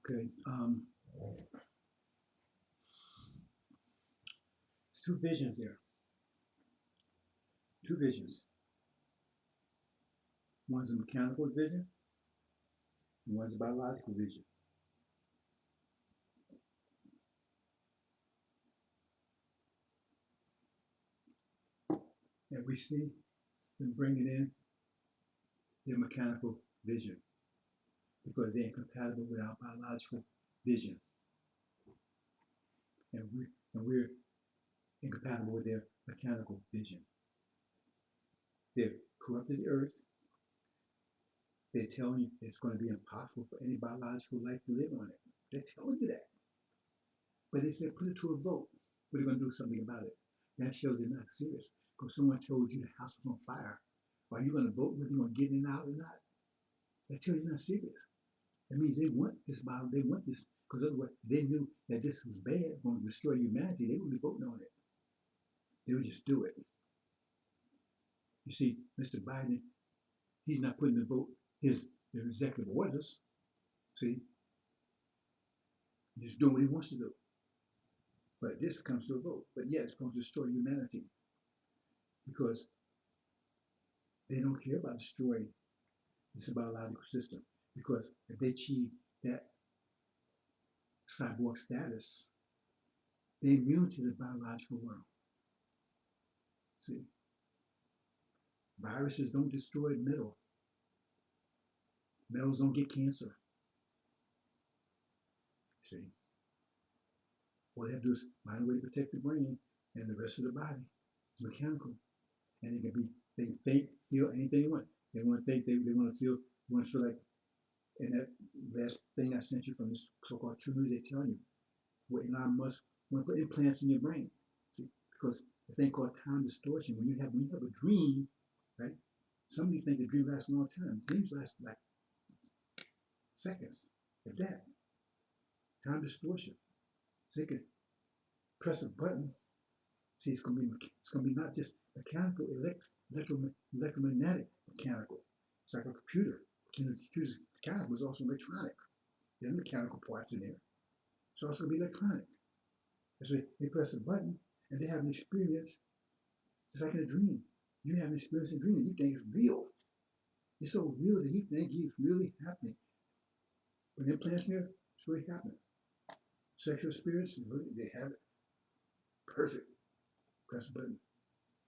Okay, there's two visions there. Two visions. One's a mechanical vision, and one's a biological vision. And we see them bringing in their mechanical vision because they're incompatible with our biological vision, and we're incompatible with their mechanical vision. They've corrupted the earth. They're telling you it's going to be impossible for any biological life to live on it. They're telling you that. But they said put it to a vote. We're going to do something about it. That shows they're not serious. Because someone told you the house was on fire. Are you going to vote whether you're going to get in out or not? That tells you they're not serious. That means they want this Bible. They want this. Because otherwise, if they knew that this was bad, going to destroy humanity, they wouldn't be voting on it. They would just do it. You see, Mr. Biden, he's not putting the vote, his executive orders. See, he's doing what he wants to do. But this comes to a vote. But yet it's going to destroy humanity because they don't care about destroying this biological system. Because if they achieve that cyborg status, they're immune to the biological world. See, viruses don't destroy metal. Metals don't get cancer. See, all they have to do is find a way to protect the brain and the rest of the body. It's mechanical. And they can think, feel anything they want. They want to think, they want to feel, they want to feel like, and that last thing I sent you from this so-called True News, they're telling you, what Elon Musk want to put implants in your brain. See, because the thing called time distortion. When you have a dream, right? Some of you think a dream lasts a long time. Dreams last like seconds, if that. Time distortion. So you can press a button. See, it's gonna be not just mechanical, electromagnetic, mechanical. It's like a computer. Computer's mechanical is also electronic. There's mechanical parts in there. It's also gonna be electronic. So they press a button and they have an experience, just like in a dream. You have an experience in a dream that you think is real. It's so real that you think it's really happening. When they're implants there, it's really happening. Sexual experience, they have it. Perfect. Press the button.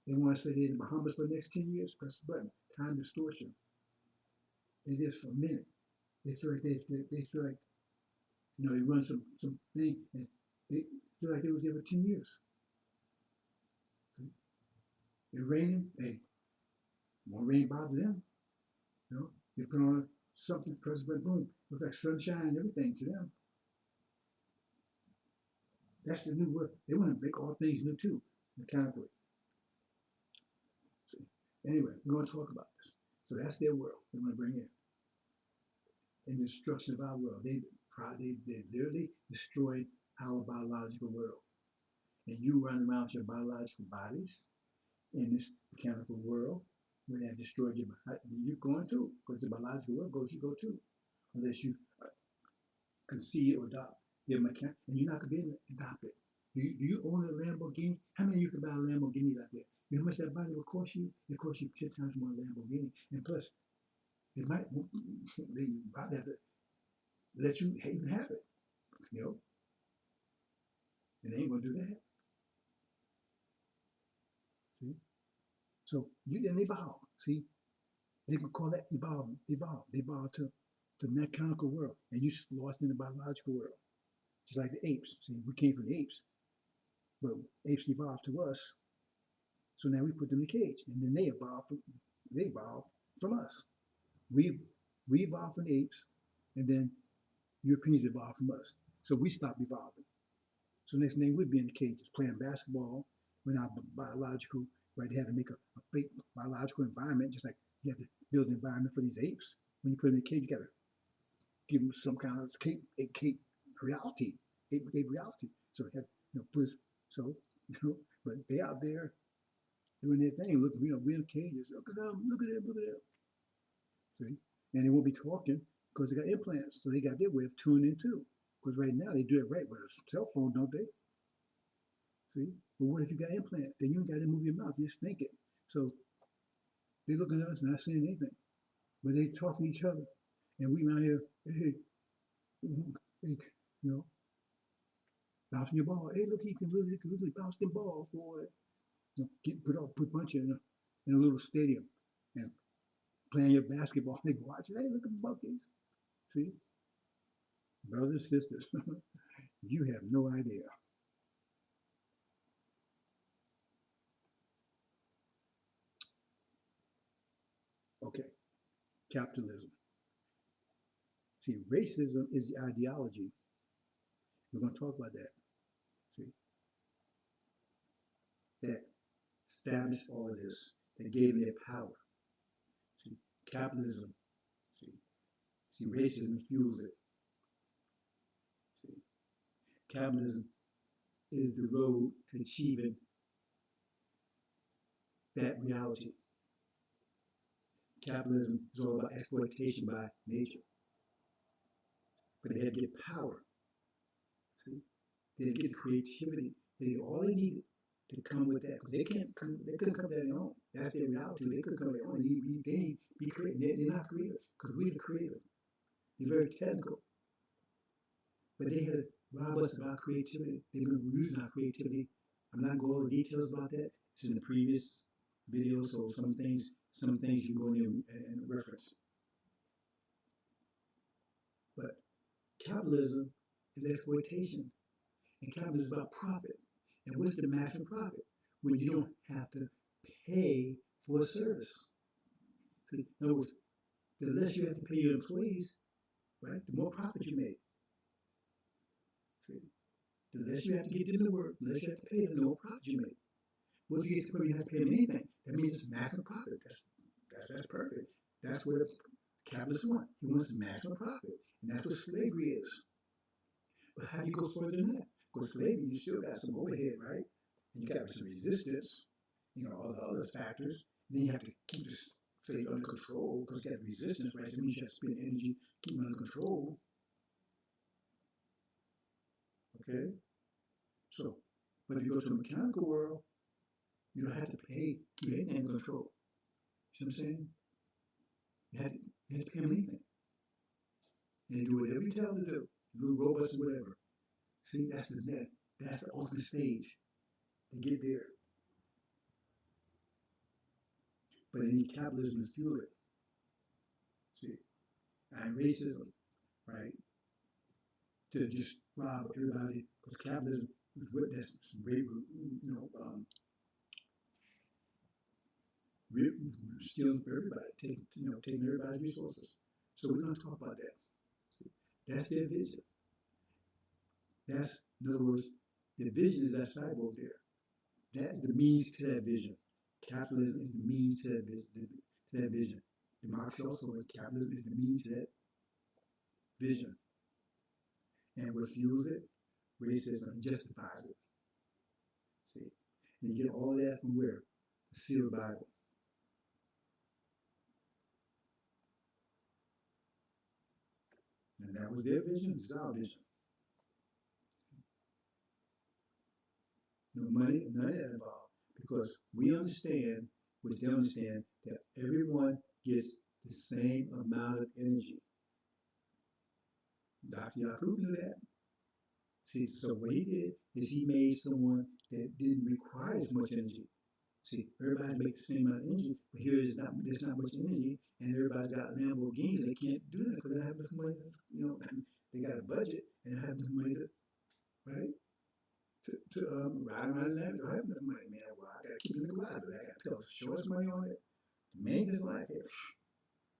They want to say they're in the Bahamas for the next 10 years, press the button. Time distortion. They did for a minute. They feel like they feel like, they run some thing and they feel like they was there for 10 years. It's raining, hey, won't rain bother them. They put on something, press the button, boom. Looks like sunshine, everything to them. That's the new world. They want to make all things new too, mechanically. So, anyway, we're going to talk about this. So that's their world they want to bring in. And the destruction of our world. They literally destroyed our biological world. And you run around with your biological bodies in this mechanical world. When that destroyed your body, you're going to. Because the biological world goes, you go too. Unless you concede or adopt your mechanic. And you're not going to be able to adopt it. Do you own a Lamborghini? How many of you can buy Lamborghinis out there? You know how much that body will cost you? It costs you 10 times more than a Lamborghini. And plus, they might have to let you even have it. And they ain't going to do that. See? So you didn't evolve. See? They can call that evolve. They evolved to the mechanical world. And you lost in the biological world. Just like the apes. See, we came from the apes. But apes evolved to us. So now we put them in a cage. And then they evolved from us. We evolved from the apes. And then Europeans evolved from us. So we stopped evolving. So next thing we'd be in the cages playing basketball with our biological, right? They had to make a fake biological environment, just like you have to build an environment for these apes. When you put them in a cage, you got to give them some kind of ape reality, ape reality. So they had, but they out there doing their thing. Look, we're in cages. Look at them. See, and they won't be talking because they got implants, so they got their way of tuning in too. Because right now they do it right with a cell phone, don't they? See? But what if you got implant? Then you ain't got to move your mouth, you just think it. So they looking at us not saying anything. But they talk to each other. And we around here, hey, bouncing your ball. Hey, look, he can really bounce them balls, boy. Put a bunch in a little stadium and playing your basketball. They watch it. Hey, look at the monkeys. See? Brothers and sisters, you have no idea. Okay, capitalism. See, racism is the ideology. We're going to talk about that. See, that established all of this, that gave them their power. See, capitalism. See, racism fuels it. See, capitalism is the road to achieving that reality. Capitalism is all about exploitation by nature. But they had to get power. See, they had to get creativity. All they needed to come with that, because they couldn't come to their own. That's their reality. They couldn't come to their own. They be creative. They're not creative, because we're the creative. They're very technical. But they had to rob us of our creativity. They've been using our creativity. I'm not going over details about that. It's in the previous video, so some things you can go in and reference. But capitalism is exploitation. And capitalism is about profit. And what's the maximum profit? When you don't have to pay for a service. So in other words, the less you have to pay your employees, right, the more profit you make. See? The less you have to get them to work, the less you have to pay them, the more profit you make. Once you get to the point you have to pay them anything, that means it's maximum profit. That's perfect. That's what a capitalist wants. He wants maximum profit. And that's what slavery is. But how do you go further than that? Because slavery, you still got some overhead, right? And you got some resistance, all the other factors. Then you have to keep this slave under control because you got resistance, right? So that means you have to spend energy to keep them under control. Okay? So, but if you go to a mechanical world, you don't have to pay, keep anything under control. See what I'm saying? You have to pay them anything. And you do whatever you tell them to do. You do robots or whatever. See, that's the ultimate stage to get there. But you need capitalism to fuel it. See, and racism, right? To just rob everybody, because capitalism is what that's stealing from everybody, taking everybody's resources. So we're going to talk about that. See, that's their vision. That's, in other words, the vision is that cyborg there. That's the means to that vision. Capitalism is the means to that vision. Democracy also, capitalism is the means to that vision. And what fuels it? Racism justifies it. See? And you get all of that from where? The sealed Bible. And that was their vision, this is our vision. No money, none of that involved. Because we understand, which they understand, that everyone gets the same amount of energy. Dr. Yakub knew that. See, so what he did is he made someone that didn't require as much energy. See, everybody makes the same amount of energy, but here there's not much energy, and everybody's got Lamborghinis. They can't do that because they don't have enough money. They got a budget and they have enough money to, right? To ride around the land. They don't have enough money, man. Well, I got to keep it in the garage, but I got to pay all the insurance money on it. The maintenance like it,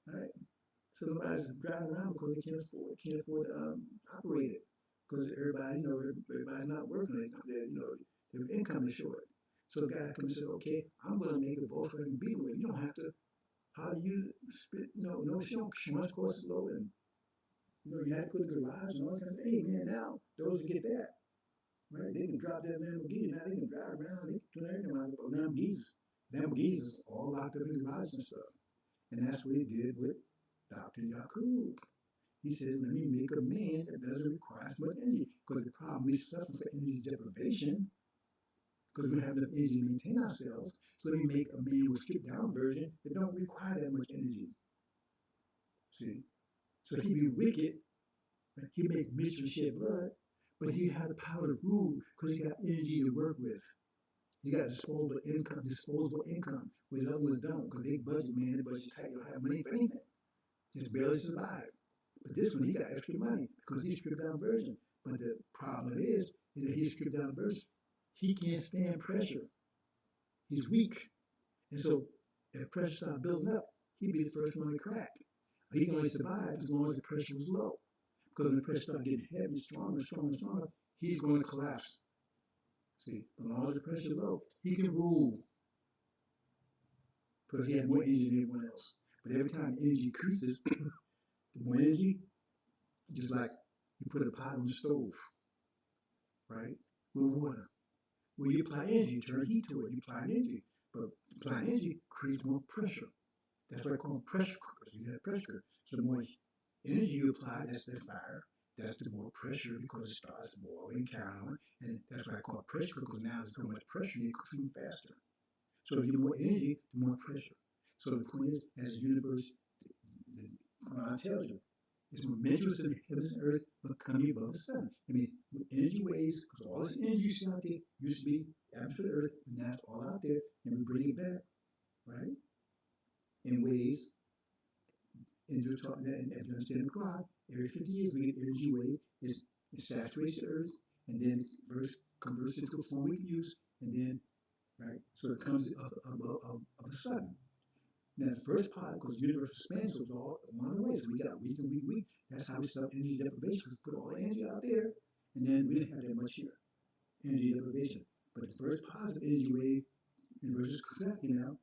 right? So nobody's driving around because they can't afford to operate it because everybody's not working. Their income is short. So a guy comes and says, okay, I'm going to make a Volkswagen Beetle. You don't have to, how to use it, no insurance costs is low, and you have to put in a garage and all kinds of, hey man, now those that get that, right? They can drop that Lamborghini, now they can drive around, they can do everything around it, but Lamborghinis is all locked up in the garage and stuff. And that's what he did with Dr. Yakub. He says, let me make a man that doesn't require as much energy, because the problem, we suffer for energy deprivation, because we don't have enough energy to maintain ourselves. So let me make a man with stripped down version that don't require that much energy. See? So he'd be wicked, he'd make mischief, shed blood, but he had the power to rule because he got energy to work with. He got disposable income, which other ones don't, because they budget, man, they budget tight, you don't have money for anything. Just barely survive. But this one, he got extra money because he's stripped down version. But the problem is that he's stripped down version. He can't stand pressure. He's weak. And so if pressure starts building up, he'd be the first one to crack. He can only survive as long as the pressure was low. Because when the pressure starts getting heavy, stronger, he's going to collapse. See, as long as the pressure is low, he can rule. Because he has more energy than everyone else. But every time energy increases, the more energy, just like you put a pot on the stove, right? With water. When you apply energy, you turn heat to it, you apply energy. But applying energy creates more pressure. That's why I call them pressure cookers. You have pressure cookers. So the more energy you apply, that's the fire. That's the more pressure because it starts boiling, carrying on. And that's why I call it pressure cookers. Now there's so much pressure, you cook them faster. So the more energy, the more pressure. So the point is, as the universe, the Quran tells you, it's momentous in heavens and earth, but coming above the sun. It means energy waves, because all this energy you see out there used to be atmosphere of the earth, and now it's all out there, and we bring it back, right? In waves, and you're talking that, and if you understand the Quran, every 50 years we get energy wave, it saturates the earth, and then converts into a form we can use, and then, right? So it comes of the sun. Now the first part, because the universe expands, so it's all one of the ways. So we got weak. That's how we stop energy deprivation. We put all the energy out there, and then we didn't have that much here. energy deprivation. But the first positive energy wave, universe is contracting now,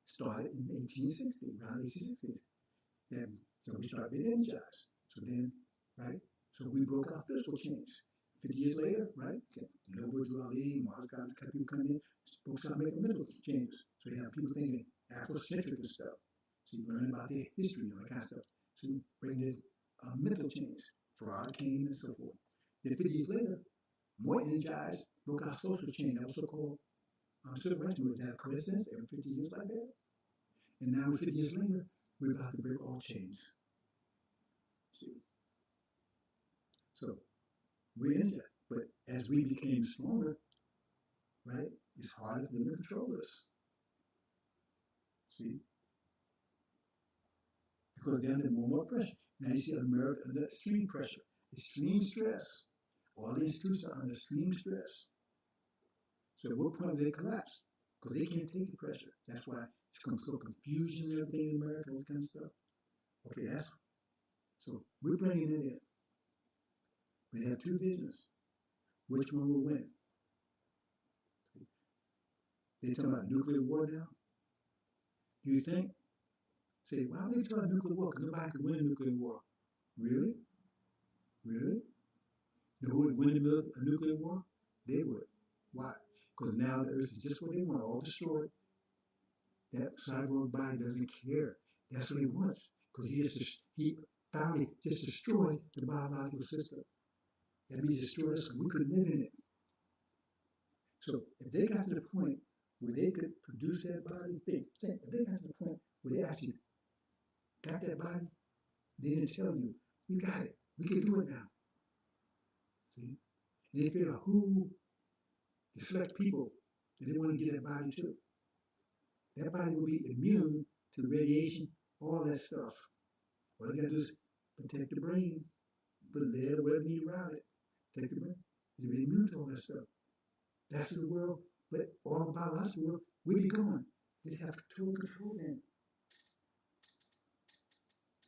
started in 1860, around 1860s. Then, so we started being energized. So then, right? So we broke our physical chains. 50 years later, right? Noble Drew Ali, Mars got people coming in, folks start making mental changes. So you have people thinking Afrocentric and stuff. So you learn about their history and all that kind of stuff. So you bring the mental change. Fraud came and so forth. Then 50 years later, more energized, broke our social chain. That was so-called civil rights movement. Is that a coincidence? Every 50 years like that? And now, 50 years later, we're about to break all chains. See? So we're energized. But as we became stronger, right, it's harder for them to control us. See? Because they're under more and more pressure. Now you see America under extreme pressure, extreme stress. All the institutions are under extreme stress. So at what point do they collapse? Because they can't take the pressure. That's why it's so confusion and everything in America, all this kind of stuff. Okay, so we're bringing it in. We have two visions. Which one will win? They're talking about nuclear war now. Do you think? Say, why would they talk about nuclear war? Because nobody could win a nuclear war. Really? Really? You know who would win a nuclear war? They would. Why? Because now the earth is just what they want, all destroyed. That cyborg body doesn't care. That's what he wants. Because he finally just destroyed the biological system. That means destroyed us so we couldn't live in it. So if they got to the point where they could produce that body, if they got to the point where they actually got that body, they didn't tell you, we got it. We can do it now. See? And they figure out who the select people that they want to get that body to. That body will be immune to the radiation, all that stuff. All they got to do is protect the brain, put lead, whatever you need around it, protect the brain. It'll be immune to all that stuff. That's the world, but all the biological world, we'd be gone. They'd have total control then.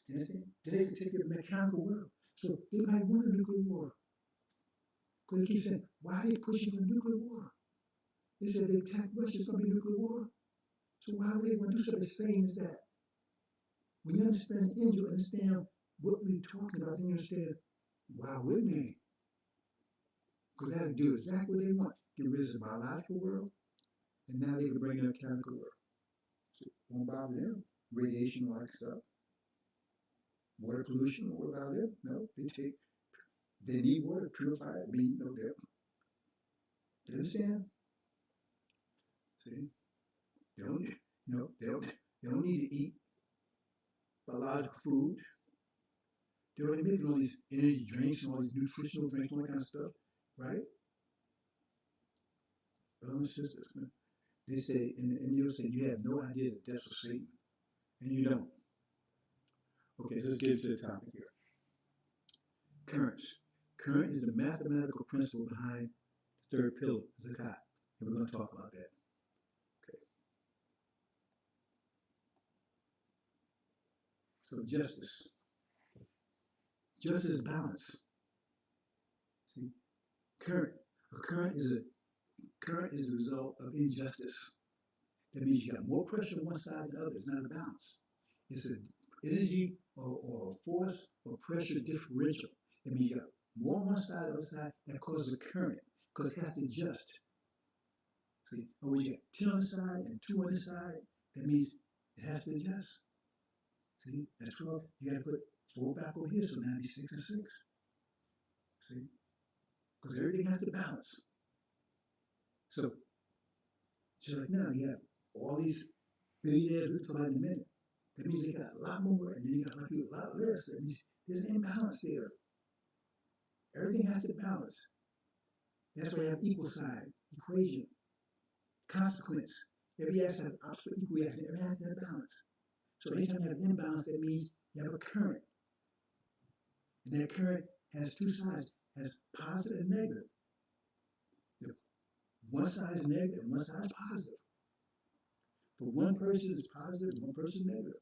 You understand? They could take the mechanical world. So they might win a nuclear war. Because they keep saying, why are they pushing for nuclear war? They said they attack Russia, it's going to be a nuclear war. So why would they want to do something as sane as that? When you understand the angel, understand what we're talking about, then you understand, why wouldn't they? Because that'll do exactly what they want. Get rid of the biological world, and now they can bring in a chemical world. So it won't bother them. Radiation, all that stuff. Water pollution, what about them? No, they need water, purify it, no them. You understand? See? They don't need to eat biological food. They're already making all these energy drinks and all these nutritional drinks, all that kind of stuff, right? Brothers and sisters, man. They say, and you'll say, you have no idea that that's of Satan. And you don't. Okay, so let's get into the topic here. Currents. Current is the mathematical principle behind the third pillar, Zakat. And we're going to talk about that. Okay. So justice. Justice is balance. See? Current. A current is a result of injustice. That means you got more pressure on one side than the other. It's not a balance. It's an energy or force or pressure differential. That means you got more on one side than the other side that causes a current because it has to adjust. See, or when you got 10 on the side and 2 on the side, that means it has to adjust. See, that's 12. You got to put 4 back over here, so now it'd be 6 and 6. See, because everything has to balance. So, just like now, you have all these billionaires we'll talk about in a minute. That means they got a lot more, and then you got a lot of people, a lot less. That means there's an imbalance there. Everything has to balance. That's why you have equal sign, equation, consequence. Every action has opposite equal reaction. Everything has to have balance. So anytime you have imbalance, that means you have a current. And that current has 2 sides, has positive and negative. One side is negative and one side is positive. For one person it's positive, one person is negative.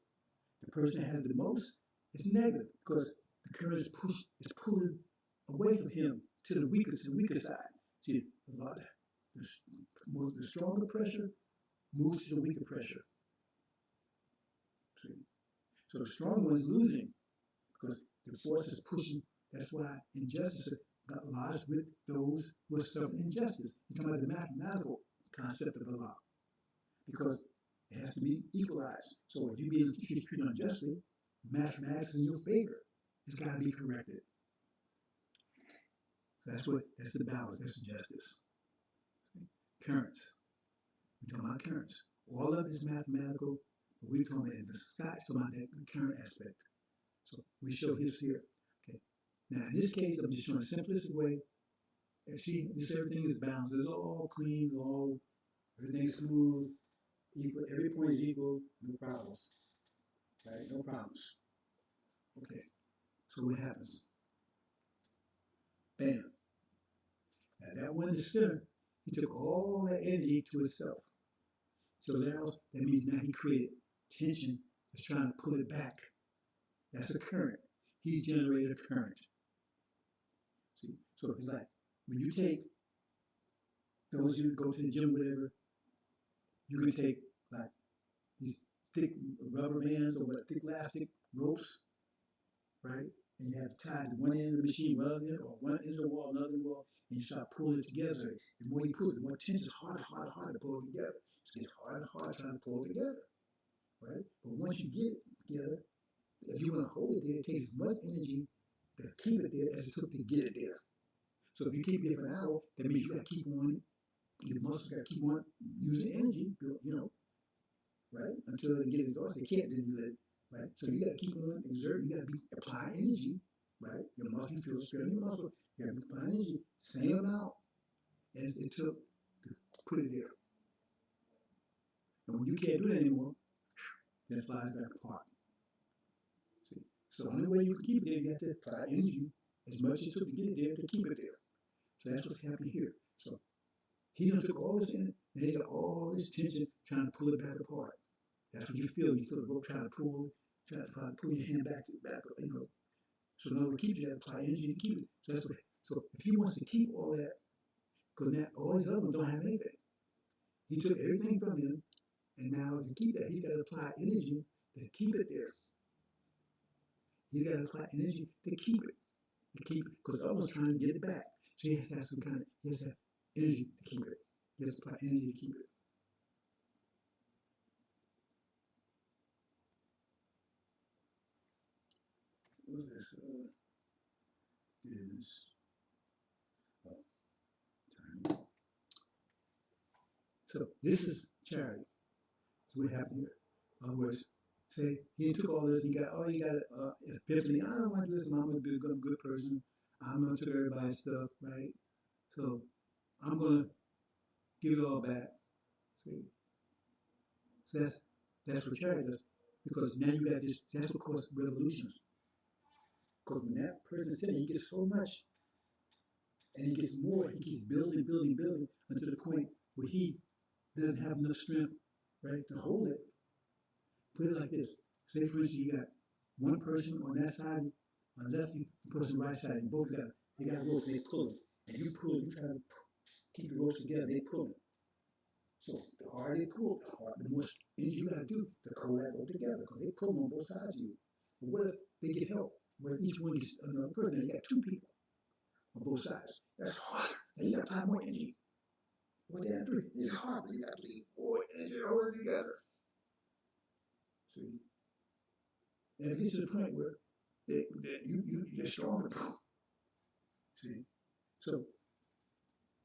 The person that has the most is negative because the current is pulling away from him to the weaker side. See, a lot. The stronger pressure moves to the weaker pressure. See? So the strong one's losing because the force is pushing. That's why injustice got lodged with those who are suffering injustice. You're talking about the mathematical concept of the law because it has to be equalized. So if you're being treated unjustly, mathematics is in your favor. It's got to be corrected. So that's the balance. That's the justice. Currents. We're talking about currents. All of this mathematical, but we're talking about the facts, talking about that current aspect. So we show this here. Okay. Now in this case, I'm just showing the simplest way. And see, this everything is balanced. It's all clean, all everything's smooth, equal. Every point is equal. No problems. Right? No problems. Okay. So what happens? Bam. Now that one in the center, he took all that energy to himself. So that means now he created tension that's trying to pull it back. That's a current. He generated a current. See, so it's like when you take those who go to the gym, whatever, you can take like these thick rubber bands or thick elastic ropes, right? And you have to tie to one end of the machine, one end, or one end of the wall, another wall, and you start pulling it together. The more you pull it, the more tension, harder to pull it together. It gets harder and harder trying to pull it together, right? But once you get it together, if you want to hold it there, it takes as much energy to keep it there as it took to get it there. So if you keep it for an hour, that means you got to keep on, your muscles got to keep on using energy, right? Until they get exhausted. They can't do it, right? So you got to keep on exerting. You got to apply energy, right? Your muscle, you feel straight in your muscle. You got to apply energy, same amount as it took to put it there. And when you can't do it anymore, then it flies back apart. See? So the only way you can keep it there, you have to apply energy as much as it took to get it there to keep it there. So that's what's happening here. So he done took all this in, and he's got all this tension trying to pull it back apart. That's what you feel. You feel the rope trying to pull your hand back, So in order to keep it, you have to apply energy to keep it. So if he wants to keep all that, because now all these other ones don't have anything. He took everything from them, and now to keep that, he's got to apply energy to keep it there. He's got to apply energy to keep it. Because the other one's trying to get it back. So he has to have some kind of, he has to have energy to keep it. He has to apply energy to keep it. What was this? Goodness. Oh, time. So this is charity. So what happened here? In other words, say he took all this, he got epiphany. I don't want to do this. I'm going to be a good person. I'm going to take everybody's stuff, right? So I'm going to give it all back. See? So that's what charity does. Because now you got this, that's what causes revolutions. Because when that person's sitting, he gets so much, and he gets more, he keeps building until the point where he doesn't have enough strength, right, to hold it. Put it like this. Say, for instance, you got one person on that side, on the left, one person on the right side, and both they got ropes, they pull it. And you pull it, you try to keep the ropes together, they pull it. So the harder they pull, the more energy you got to do to pull that rope together, because they pull them on both sides of you. But what if they get help? What if each one gets another person? You got two people on both sides. That's harder. Now you got to apply more energy. What they have to do is hard, but you got to leave more energy to hold it together. See? And it gets to the point where you're stronger. See? So,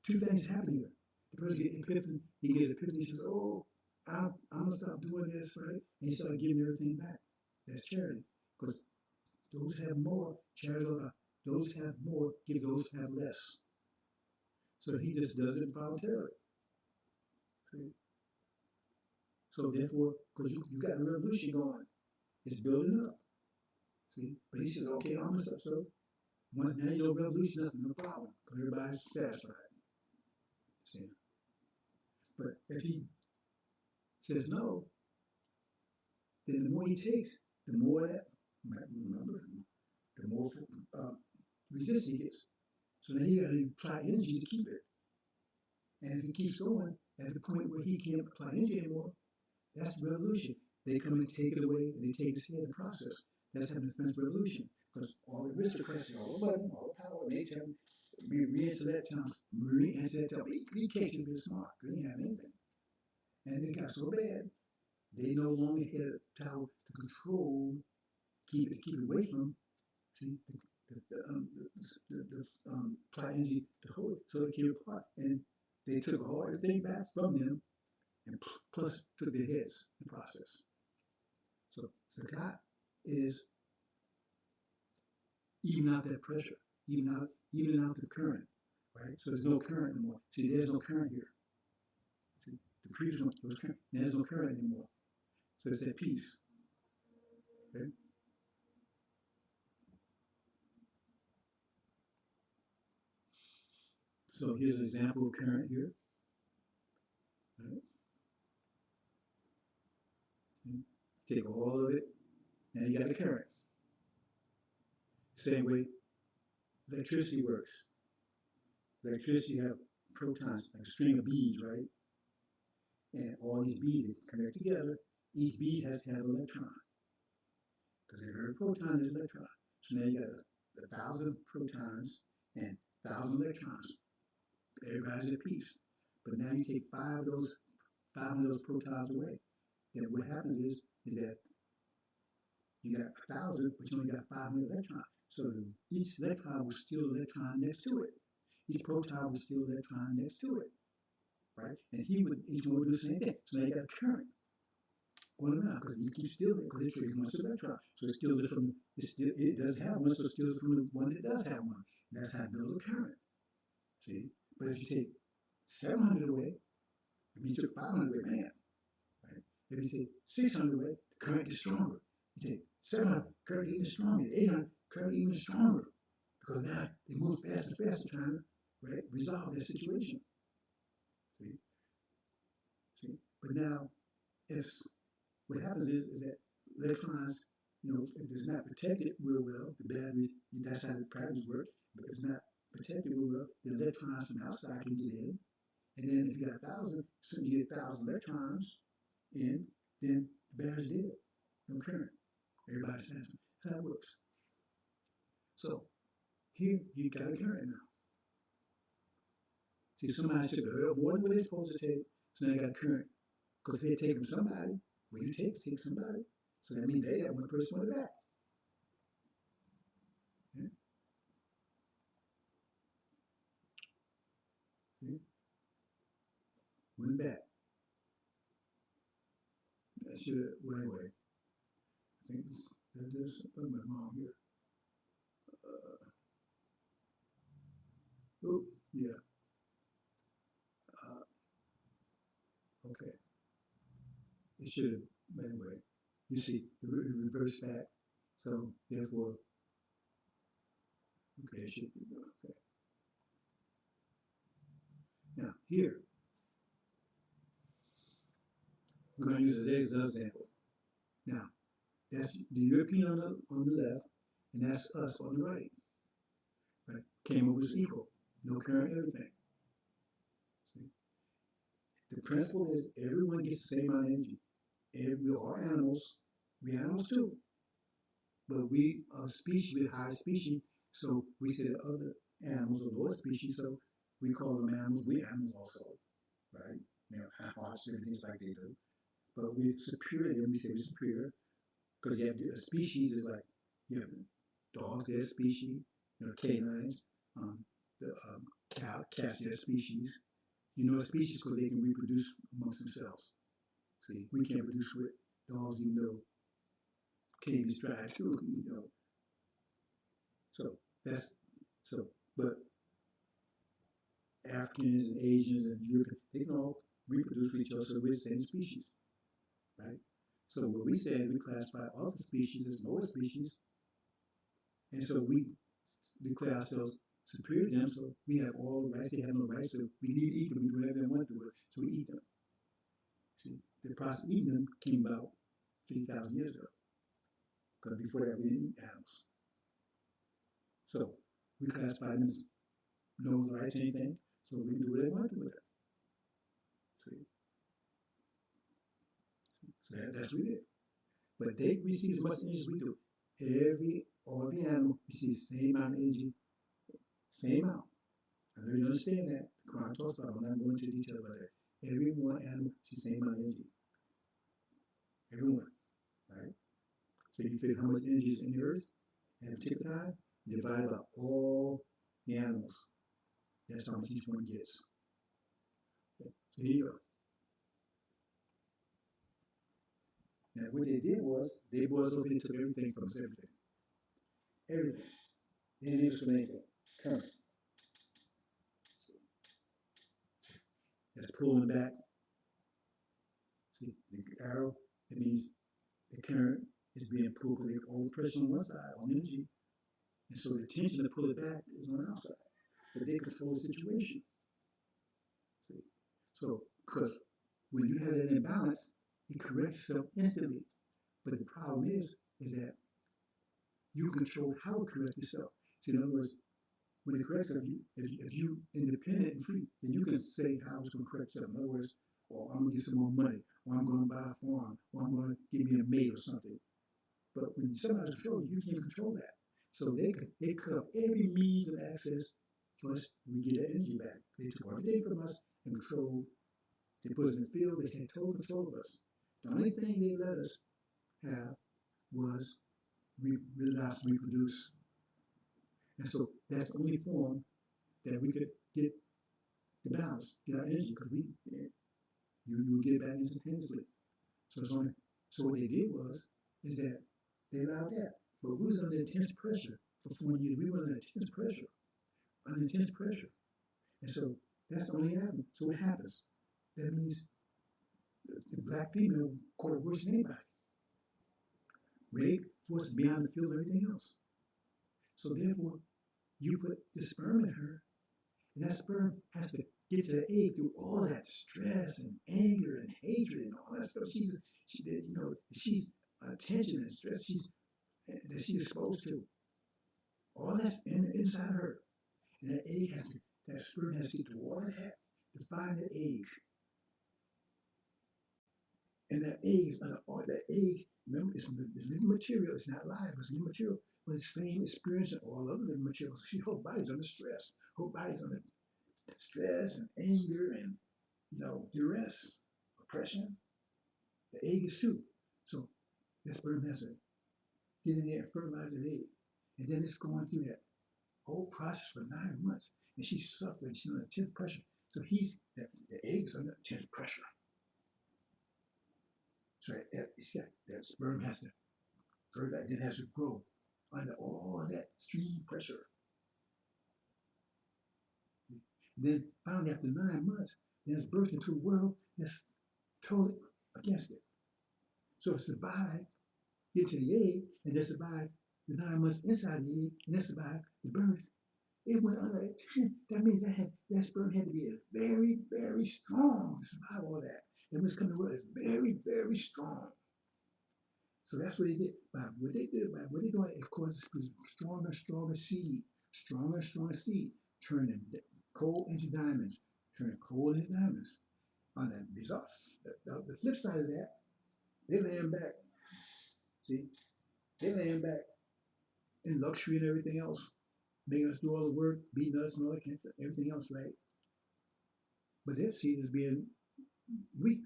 two things happen here. The person gets epiphany, he says, oh, I'm going to stop doing this, right? And he starts giving everything back. That's charity. Because those who have more, those who have more, give those who have less. So he just does it voluntarily. See? So therefore, because you got a revolution going, it's building up. See? But he says, okay, I'm going to stop. So once now you know revolution, nothing, no problem. Because everybody's satisfied. See? But if he says no, then the more he takes, the more that, remember, the more resistance he gets. So now you got to apply energy to keep it. And if it keeps going at the point where he can't apply energy anymore, that's the revolution. They come and take it away, and they take his head in the process. That's having the French Revolution. Because all the aristocrats have all the money, all the power, and they tell them, re-intellect times, re-intellect times, we can't just be smart, because they didn't have anything. And it got so bad, they no longer had the power to control, keep it away from, see, apply energy to hold it, so it came apart. And they took all everything back from them, and plus took their heads in the process. So Zakat is even out that pressure, even out the current, right? So there's no current anymore. See, there's no current here. See, the previous one, there was current. There's no current anymore. So it's at peace. Okay? So here's an example of current here. Right? Take all of it, now you got the current. Same way electricity works. Electricity, you have protons, like a string of beads, right? And all these beads that connect together, each bead has to have an electron. Because every proton is an electron. So now you got 1,000 protons and 1,000 electrons. Everybody's at peace. But now you take 500 of those protons away. Then what happens is that you got 1,000, but you only got 500 electrons. So each electron will steal an electron next to it. Each proton will steal an electron next to it, right? And each one would do the same thing. So now you got a current going around because he keeps stealing it because it trades one electron. So it steals it from, it does have one, so it steals it from the one that does have one. And that's how it builds a current. See? But if you take 700 away, if you took 500 away, man, right? If you take 600 away, the current gets stronger. You take 700, current even stronger. 800, current even stronger. Because now it moves faster and faster trying to, right, resolve that situation. See? See? But now, if what happens is that electrons, if it's not protected real well, the batteries, that's how the batteries work. But if it's not protected real well, the electrons from outside can get in. And then if you got 1,000, so you get 1,000 electrons in, then the battery's dead. No current. Everybody's saying that's how it works. So here you got a current now. See, somebody took more than what they're supposed to take, so now you got a current. Because if they take from somebody, well, you take somebody. So that means they got one person on the back. Yeah. See? One back. That should, well, anyway. I think there's something wrong here. Oh, yeah. Okay. It should have, but anyway. You see, it reversed back. So, therefore, okay, it should be okay. Now, here, we're going to use this as an example. Now, that's the European on the left, and that's us on the right. Right? Came over as equal. No current, everything. See? The principle is everyone gets the same amount of energy. We are animals. We animals too. But we are a species, we're a high species, so we say that other animals are lower species, so we call them animals. We animals also, right? Hearts, everything's like they do. But we're superior, and we say we're superior, because you have a species is like, you have dogs, they're a species, canines, the cats, they're a species. You know a species because they can reproduce amongst themselves. See, we can't produce with dogs, even though caves try to, So but Africans and Asians and Europeans, they can all reproduce with each other, so we're the same species, right? So what we said, we classify other species as lower species, and so we declare ourselves superior to them, so we have all the rights, they have no rights, so we need to eat them, we do whatever they want to do it, so we eat them. See, the process of eating them came about 50,000 years ago, because before that we didn't eat animals. So we classify them as no rights, anything, so we can do what they want to do with it. So that's what we did. But they receive as much energy as we do. All the animal receives the same amount of energy, same amount. I know you understand that. The Quran talks about it. I'm not going into detail about that. Every one animal receives the same amount of energy. Everyone, right? So you figure how much energy is in the earth at a particular time, you divide by all the animals. That's how much each one gets. Okay. So here you go. Now what they did was, they brought us over, they took everything from us, everything. Everything. They didn't leave us with anything. Current. That's pulling back. See, the arrow, it means the current is being pulled with all the pressure on one side, on energy. And so the tension to pull it back is on the outside. But they control the situation. See? So, because when you have that imbalance, it corrects itself instantly. But the problem is that you control how it corrects itself. See, in other words, when it corrects itself, if you independent and free, then you can say how it's going to correct itself. In other words, or I'm going to get some more money, or I'm going to buy a farm, or I'm going to give me a maid or something. But when somebody's control you can't control that. So they cut off every means of access for us to get that energy back. They took everything from us and controlled. They put us in the field. They had total control of us. The only thing they let us have was reproduce. And so that's the only form that we could get the balance, get our energy, because you would get it back instantaneously. So what they did is that they allowed that. But we was under intense pressure for 40 years. We were under intense pressure. And so that's the only avenue. So what happens? That means the black female caught it worse than anybody. Rape, forced beyond the field, and everything else. So therefore, you put the sperm in her, and that sperm has to get to the egg through all that stress and anger and hatred and all that stuff. She's tension and stress that she's exposed to. All that's inside her. And that sperm has to get through all of that to find the egg. And that egg, remember, it's living material. It's not live, it's living material. But it's the same experience in all other living materials. Her whole body's under stress. Her body's under stress and anger and, duress, oppression. The egg is too. So that sperm has to get in there and fertilize the egg. And then it's going through that whole process for 9 months. And she's suffering. She's under intense pressure. So the egg's under intense pressure. So that sperm has to fertilize, then has to grow under all that extreme pressure. And then finally, after 9 months, then it's birthed into a world that's totally against it. So it survived, get to the egg, and then survived the 9 months inside the egg, and then survived the birth. It went under 10. That means that sperm had to be very, very strong to survive all that. And what's coming to the world is very, very strong. So that's what they did. By what they're doing, it causes stronger and stronger seed, turning coal into diamonds, On the flip side of that, they're laying back. See, they're laying back in luxury and everything else, making us do all the work, beating us and all that kind of stuff, everything else, right? But their seed is being weak.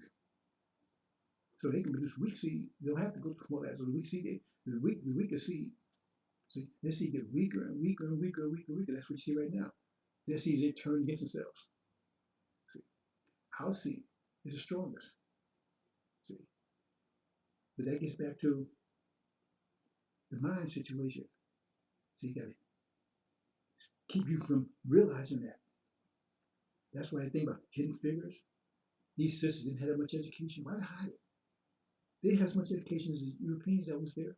So they can produce weak seed. They don't have to go to all that. So the weak seed, the weaker seed. See, their seed get weaker and weaker and weaker and weaker and weaker. That's what you see right now. Their seeds, they turn against themselves. See, our seed is the strongest. See, but that gets back to the mind situation. So you got to keep you from realizing that. That's why I think about hidden figures. These sisters didn't have that much education. Why hide it? They had as much education as the Europeans that was there.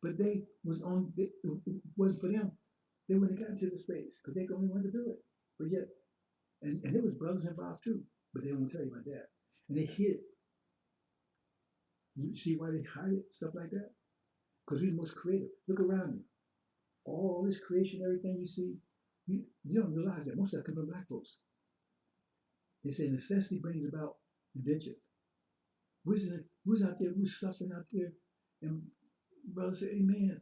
But it wasn't for them. They wouldn't have gotten to the space because they the only one to do it. But yet, and there was brothers involved too, but they won't tell you about that. And they hid it. You see why they hide it, stuff like that? Because we're the most creative. Look around you. All this creation, everything you see, you don't realize that most of that comes from black folks. They say necessity brings about invention. Who's out there? Who's suffering out there? And brother said, "Hey man,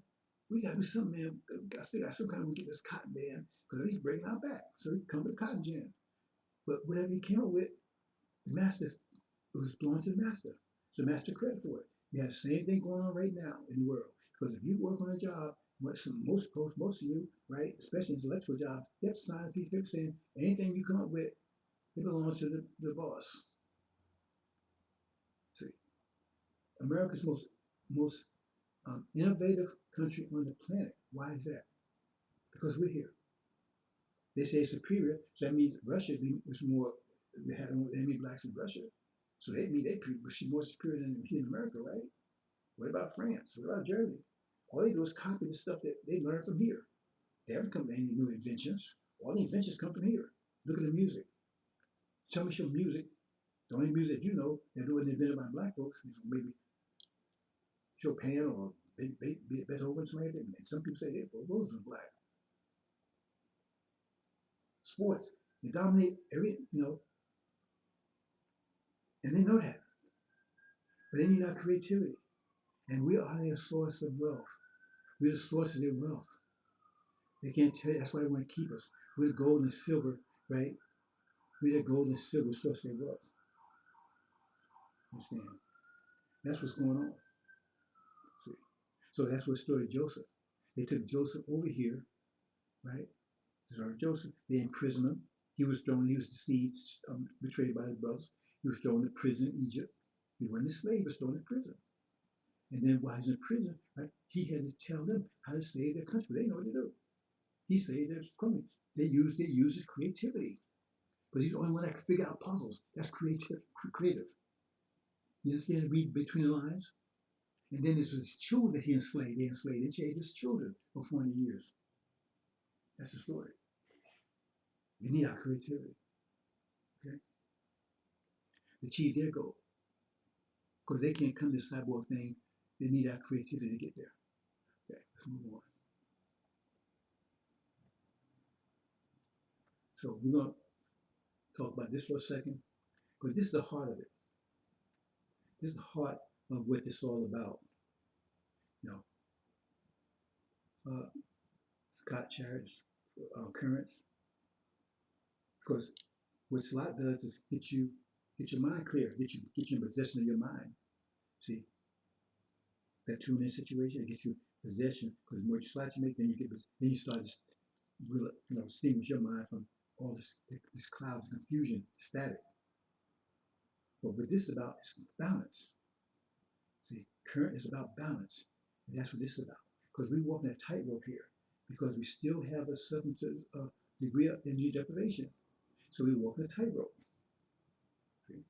we got to do something, man. We got to figure out some kind of way to get this cotton, man, because he's breaking our back." So he come to the cotton gin. But whatever he came up with, the master, it was belongs to the master. So the master credit for it. You have the same thing going on right now in the world. Because if you work on a job, most of you, right, especially in intellectual jobs, you have to sign a piece of paper saying anything you come up with, it belongs to the boss. See, America's most innovative country on the planet. Why is that? Because we're here. They say it's superior, so that means Russia is more. They have any blacks in Russia, so they mean they be more superior than here in America, right? What about France? What about Germany? All they do is copy the stuff that they learn from here. They haven't come to any new inventions. All the inventions come from here. Look at the music. Tell me some music. The only music you know that wasn't invented by black folks is maybe Chopin or Beethoven, something like that. And some people say those are black. Sports, they dominate and they know that. But they need our creativity. And we are their source of wealth. We're the source of their wealth. They can't tell you. That's why they want to keep us. We're the gold and silver, right? We're the gold and silver source of their wealth. Understand? That's what's going on. See? So that's what story Joseph. They took Joseph over here, right? Joseph, they imprisoned him. He was deceived, betrayed by his brothers. He was thrown in prison in Egypt. He wasn't a slave, he was thrown in prison. And then while he's in prison, right, he had to tell them how to save their country. They know what to do. He saved their country. They use his creativity. Because he's the only one that can figure out puzzles. That's creative. You understand? Read between the lines? And then it was his children that he enslaved. They changed his children for 40 years. That's the story. You need our creativity. Okay? To achieve their goal. Because they can't come to this cyborg thing. They need our creativity to get there. Okay, let's move on. So we're going to talk about this for a second. Because this is the heart of it. This is the heart of what this is all about. Zakat charge, currents. Because what Salat does is get your mind clear, get you in possession of your mind. See, that tune in situation, it gets you possession. Because the more Salat you make, then you start to really, distinguish your mind from all this clouds of confusion, static. But what this is about is balance. See, current is about balance, and that's what this is about. Because we're walking a tightrope here, because we still have a certain degree of energy deprivation. So we're walking a tightrope. See?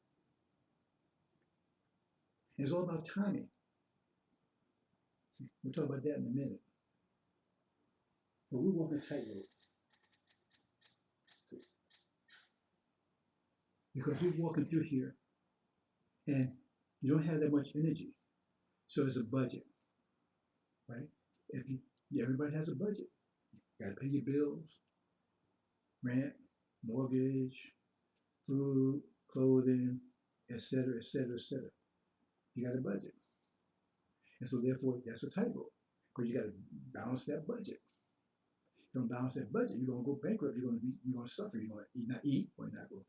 It's all about timing. See? We'll talk about that in a minute. But we're walking a tightrope. Because we're walking through here, and you don't have that much energy. So there's a budget, right? Everybody has a budget. You got to pay your bills, rent, mortgage, food, clothing, etc., etc., etc. You got a budget. And so therefore, that's a tightrope. Because you got to balance that budget. If you don't balance that budget, you're going to go bankrupt. You're going to suffer. You're going to not eat, or not go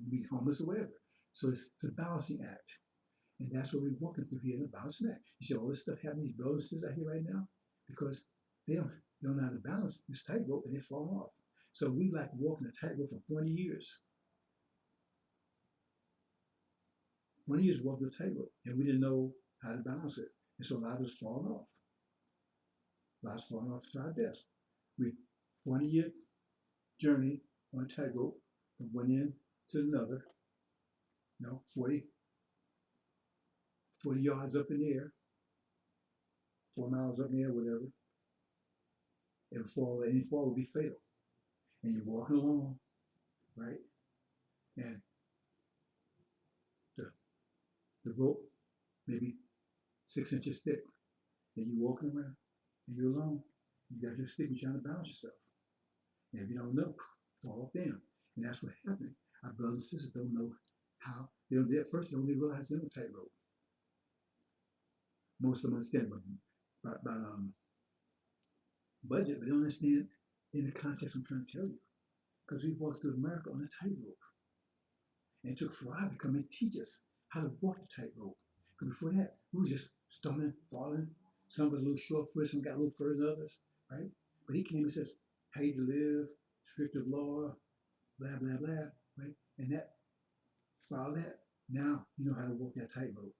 be homeless or whatever. So it's a balancing act. And that's what we're walking through here in a balancing act. You see all this stuff happening, these brothers out here right now, because they don't know how to balance this tightrope, and they fall off. So we like walking a tightrope for 40 years. 20 years walking a tightrope, and we didn't know how to balance it. And so a lot of us falling off. A lot of us falling off to our deaths. We 20-year journey on a tightrope from one end to another, 40 yards up in the air, 4 miles up in the air, whatever. Any fall will be fatal. And you're walking along, right? And the rope maybe 6 inches thick. And you're walking around, and you're alone. You got your stick, you're trying to balance yourself. And if you don't know, fall off down. And that's what's happening. Our brothers and sisters don't know how They don't, at first they don't even realize they're on a tightrope. Most of them understand about budget, but they don't understand in the context I'm trying to tell you. Because we walked through America on a tightrope. And it took Farad to come and teach us how to walk the tightrope. Because before that, we were just stumbling, falling. Some of us a little short-footed, some got a little further than others, right? But he came and says, how you to live, strict of law, blah, blah, blah, right? And that, follow that, now you know how to walk that tightrope.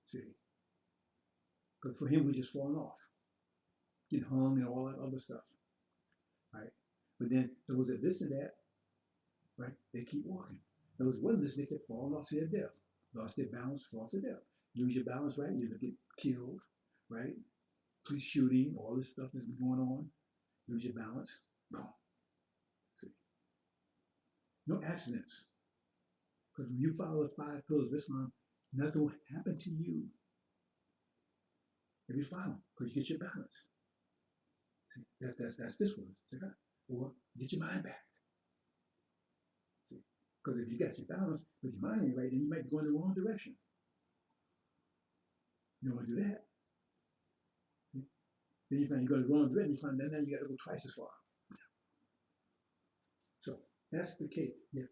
See? Because for him, we just falling off, getting hung and all that other stuff, right? But then those that listen to that, right, they keep walking. Those who wouldn't listen, they kept falling off to their death. Lost their balance, fall to death. Lose your balance, right? You get killed, right? Police shooting, all this stuff that's been going on. Lose your balance, boom. See? No accidents. Because when you follow the 5 pillars of Islam, nothing will happen to you if you follow, because you get your balance. See? That's this one, Zakat. Or get your mind back. See? Because if you got your balance, but your mind ain't right, then you might be going in the wrong direction. You don't want to do that. See? Then you find you go the wrong direction, you find that now you got to go twice as far. So that's the case. Yeah,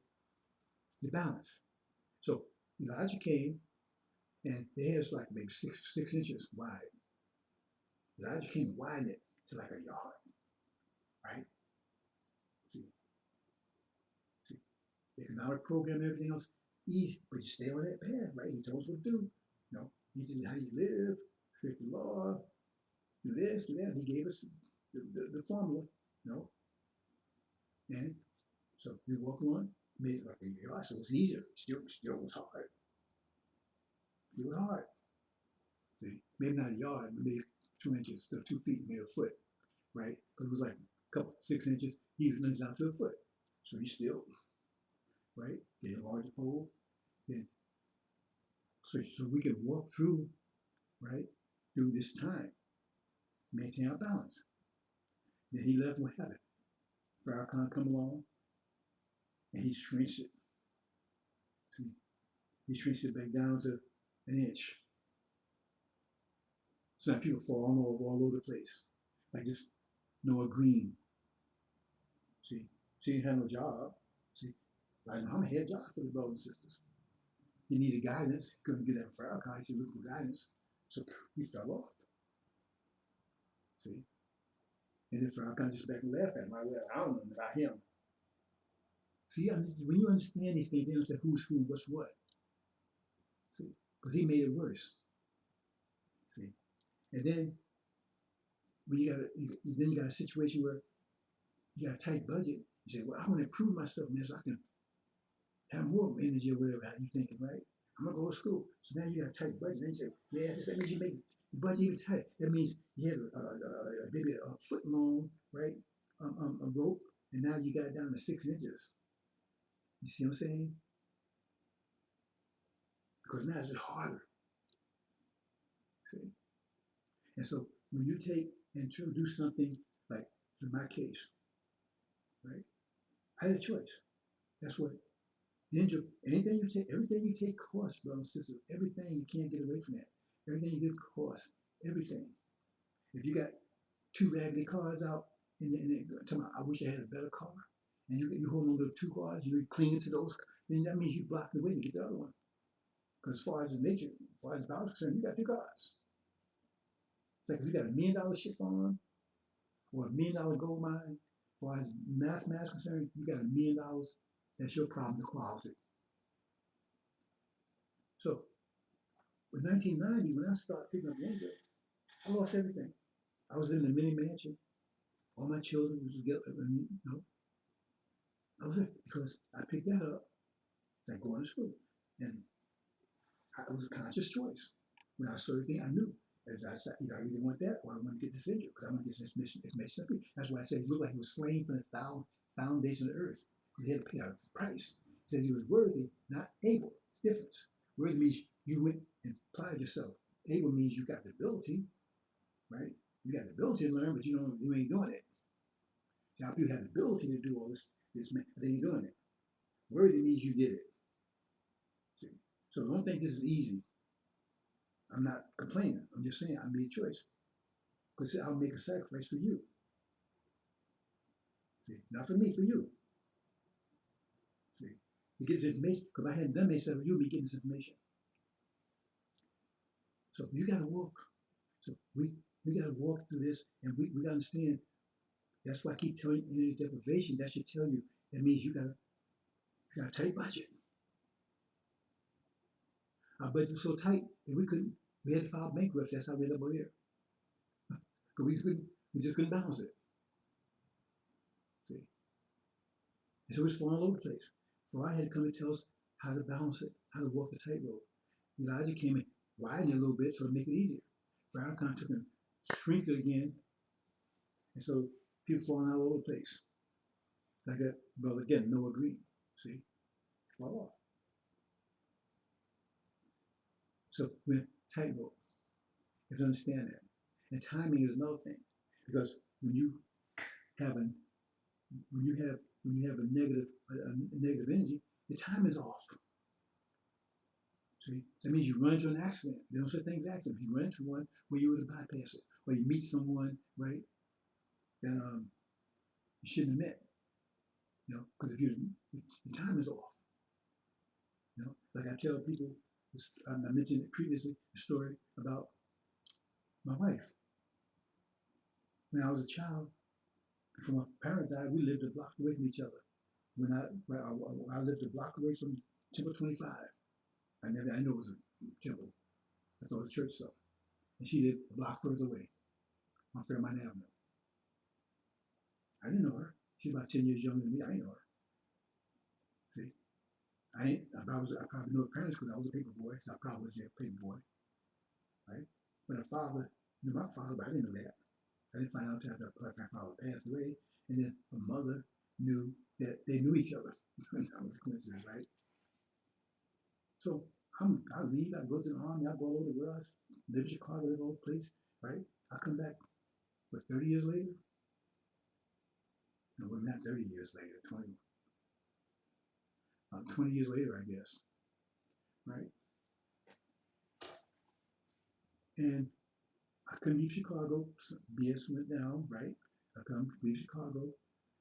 your balance. So Elijah came, and their hair's like maybe six inches wide. Elijah came and widened it to like a yard, right? See, economic program, and everything else, easy, but you stay on that path, right? He told us what to do. You know, he told how you live, strict the law, do this, do that. He gave us the formula, you know. And so we walk on, made it like a yard, so it's easier. Still was hard. It was hard. See, maybe not a yard, maybe 2 inches, 2 feet, maybe a foot, right? Because it was like a couple, 6 inches, even runs down to a foot. So you still, right? Get a larger pole, then so we can walk through, right, through this time, maintain our balance. Then he left, what happened? Farrakhan come along, and he shrinks it. See, he shrinks it back down to an inch. So now people falling all over the place. Like this Noah Green. See, she didn't have no job. See, like I'm had a job for the brothers and sisters. He needed guidance. He couldn't get that from Farrakhan. He looking for guidance. So he fell off. See? And then Farrakhan just back and laughed at him. I don't know about him. See, when you understand these things, you understand who's who, what's what. See? Because he made it worse. See? And then when you got a situation where you got a tight budget, you say, well, I want to improve myself, man, so I can have more energy or whatever, how you thinking, right? I'm gonna go to school. So now you got a tight budget. Then you say, yeah, that means you make the budget even tight. That means you have maybe a foot long, right? A rope, and now you got it down to 6 inches. You see what I'm saying? Because now it's harder. Okay? And so when you take and do something like, in my case, right? I had a choice. That's what anything you take, everything you take costs, brothers and sisters. Everything, you can't get away from that. Everything you do costs. Everything. If you got 2 raggedy cars out and I wish I had a better car, and you hold on to 2 cars, you're clinging to those, then that means you block the way to get the other one. Because as far as the nature, as far as the balance is concerned, you got 2 cars. It's like if you got $1 million ship farm or $1 million gold mine, as far as mathematics is concerned, you got $1 million. That's your problem to quality. So, in 1990, when I started picking up Ninja, I lost everything. I was in a mini mansion. All my children was together. I was it because I picked that up. It's like going to school. And it was a conscious choice. When I saw everything, I knew. As I said, I either want that or I want to get this injured because I want to get this mission. That's why I said he looked like he was slain from the foundation of the earth. He had to pay a price. It says he was worthy, not able. It's different. Worthy means you went and applied yourself. Able means you got the ability, right? You got the ability to learn, but you ain't doing it. See how people have the ability to do all this, but they ain't doing it. Worthy means you did it. See? So don't think this is easy. I'm not complaining. I'm just saying I made a choice. Because I'll make a sacrifice for you. See? Not for me, for you. See? You get this information, because I hadn't done this, so you'll be getting this information. So you got to walk. So we got to walk through this, and we got to understand. That's why I keep telling you, energy deprivation, that should tell you, that means you got a tight budget. Our budget was so tight that we had to file bankruptcy. That's how we ended up over here. Because we just couldn't balance it. See? And so it's falling all over the place. God had to come and tell us how to balance it, how to walk the tightrope. Elijah came and widened it a little bit so to make it easier. Farrakhan took and shrink it again. And so people falling all over the place. Like that, well, again, Noah Green. See? Fall off. So we're tightrope. You have to understand that. And timing is another thing. Because when you have a negative energy, the time is off. See, that means you run into an accident. There's no such thing as accident. If you run into one where you would have bypassed it, or you meet someone, right, that you shouldn't have met, because if the time is off. Like I tell people, I mentioned it previously, the story about my wife. When I was a child, before my parents died, we lived a block away from each other. When I lived a block away from Temple 25. I know it was a temple. I thought it was a church something. And she lived a block further away on Fairmont Avenue. I didn't know her. She's about 10 years younger than me. I didn't know her. See? I probably know her parents because I was a paper boy, so I probably was their paper boy. Right? But her father knew my father, but I didn't know that. I didn't find out until after my father passed away. And then her mother knew that they knew each other. That was a coincidence, right? So I leave, I go to the army, I go all over the world, I live in Chicago, live all over the place, right? I come back, 30 years later? No, well, not 30 years later, 20 years later, I guess, right? And I come leave Chicago, BS went down, right? I come leave Chicago,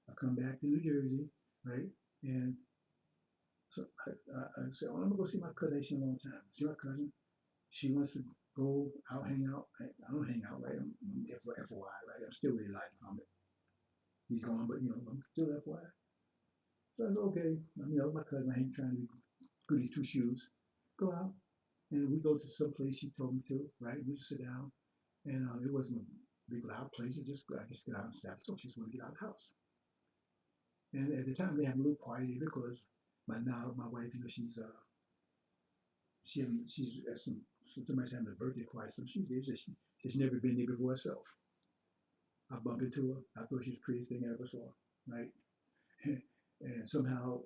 I come back to New Jersey, right? And so I said, I'm gonna go see my cousin. I seen a long time. See my cousin. She wants to go out, hang out. I don't hang out, right? I'm FOI, right? I'm still really like him. He's gone, but I'm still FOI. So I said, okay. My cousin, I ain't trying to be goody two shoes. Go out, and we go to some place she told me to, right? We just sit down, and it wasn't a big loud place. I just get out and sat. So she just wanted to get out of the house. And at the time, they had a little party there because my wife, she's at somebody's having a birthday party, so she's there. She's never been there before herself. I bumped into her. I thought she was the prettiest thing I ever saw, right? And somehow,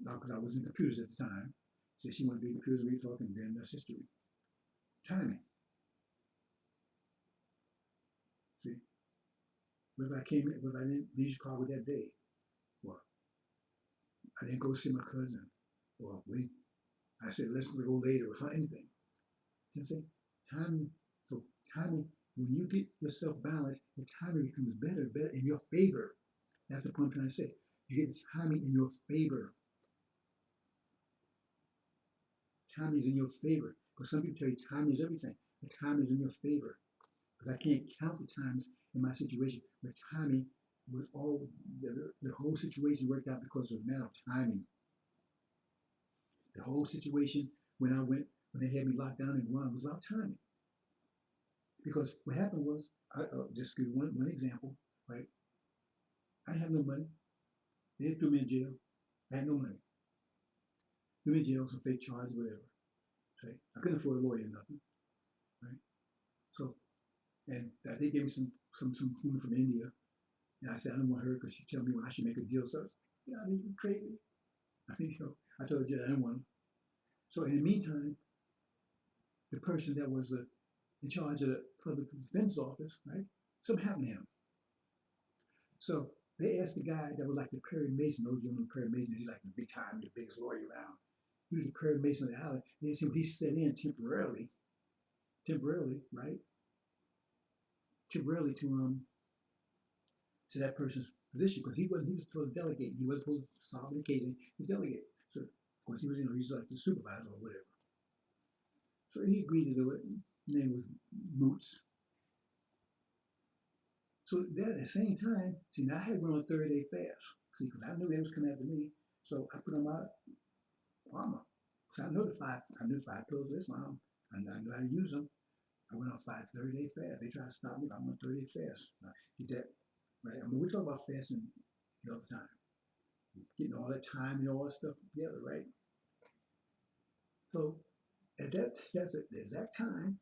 because I was in computers at the time, so she wanted to be in computers and we were talking, then that's history. Timing. See? What if I didn't leave Chicago that day? Well, I didn't go see my cousin. Or I said, let's go later or anything. You see? Timing. So timing, when you get yourself balanced, the timing becomes better in your favor. That's the point I'm trying to say. You get the timing in your favor. Timing is in your favor. Because some people tell you timing is everything. The timing is in your favor. Because I can't count the times in my situation where timing was the whole situation worked out because of a matter of timing. The whole situation when they had me locked down in Guam was about timing. Because what happened was, just give one example, right? I had no money. They threw me in jail. I had no money. Threw me in jail, some fake charges, whatever. Okay? I couldn't afford a lawyer or nothing. Right? So, and they gave me some woman from India. And I said, I don't want her because she told me I should make a deal. So I said, you crazy. I told her, I didn't want her. So in the meantime, the person that was in charge of the public defense office, right? Something happened to him. So They asked the guy that was like the Perry Mason, those gentlemen, Perry Mason, he's like the big time, the biggest lawyer around. He was the Perry Mason of the island. They asked him if he set in temporarily, right? Temporarily to that person's position because he was supposed to delegate. He was supposed to solve the case and he delegate. So of course he was, he's like the supervisor or whatever. So he agreed to do it. His name was Moots. So then at the same time, see, now I had run on 30-day fast. See, because I knew they was coming after me. So I put on my armor. So I knew five pillars of Islam. I knew how to use them. I went on 30-day fast. They tried to stop me, but I'm on 30-day fast. I did that, right? I mean, we talk about fasting all the time. Getting all that time and all that stuff together, right? So at that's the exact time,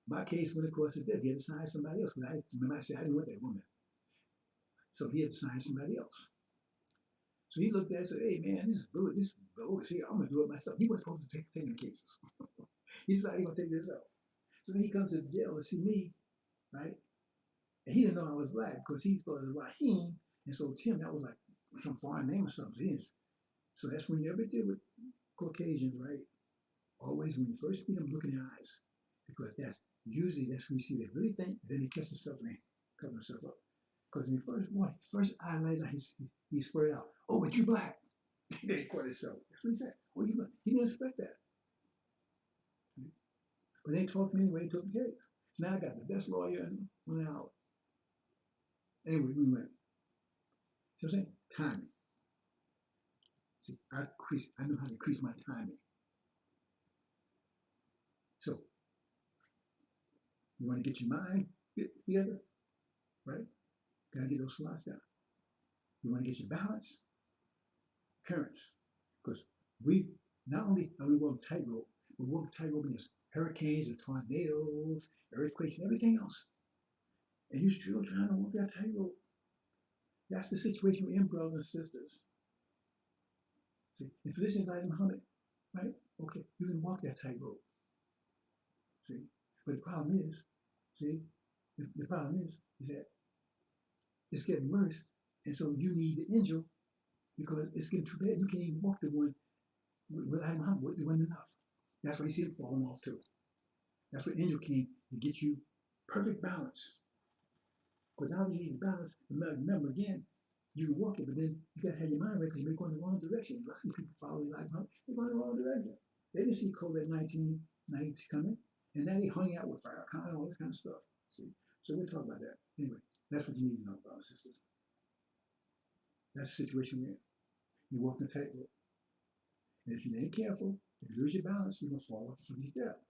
my case went across his desk. He had to sign somebody else. But remember I said I didn't want that woman. So he had to sign somebody else. So he looked at it and said, hey man, this is good. This is bogus here. I'm gonna do it myself. He wasn't supposed to take the cases. He decided he gonna take this out. So then he comes to the jail to see me, right? And he didn't know I was black because he thought it was Raheem. And so Tim, that was like some foreign name or something. So that's when you ever deal with Caucasians, right? Always when you first meet them, look in their eyes. Because that's usually when you see they really think, then they catch themselves and they cover themselves up. Because when you first eye lays out, he spread out, oh, but you black. Then he caught himself. That's what he said. Oh, you black. He didn't expect that. But they talked to me anyway, he took the case. So now I got the best lawyer in 1 hour. Anyway, we went. See what I'm saying? Timing. See, I know how to increase my timing. So, you want to get your mind together, right? Got to get those slots down. You want to get your balance, currents. Because we, not only are we walking tightrope, we're walking tightrope in this hurricanes and tornadoes, earthquakes, and everything else. And you're still trying to walk that tightrope. That's the situation we're in, brothers and sisters. See, if you listen to Elijah Muhammad, right? Okay, you can walk that tightrope. See, but the problem is, the problem is that it's getting worse, and so you need the angel because it's getting too bad. You can't even walk the one with Elijah Muhammad. It wasn't enough. That's why you see him falling off too. That's where angel came to get you perfect balance. Because now you need balance. Remember again, you can walk it, but then you got to have your mind right because you're going the wrong direction. A lot of these people following Elijah Muhammad, they're going the wrong direction. They didn't see COVID-19 coming, and now they hung out with Farrakhan and all this kind of stuff. See, so we'll talk about that. Anyway, that's what you need to know, brothers and sisters. That's the situation we're in. You're walking a tightrope. And if you ain't careful, if you lose your balance, you're going to fall off and reach death.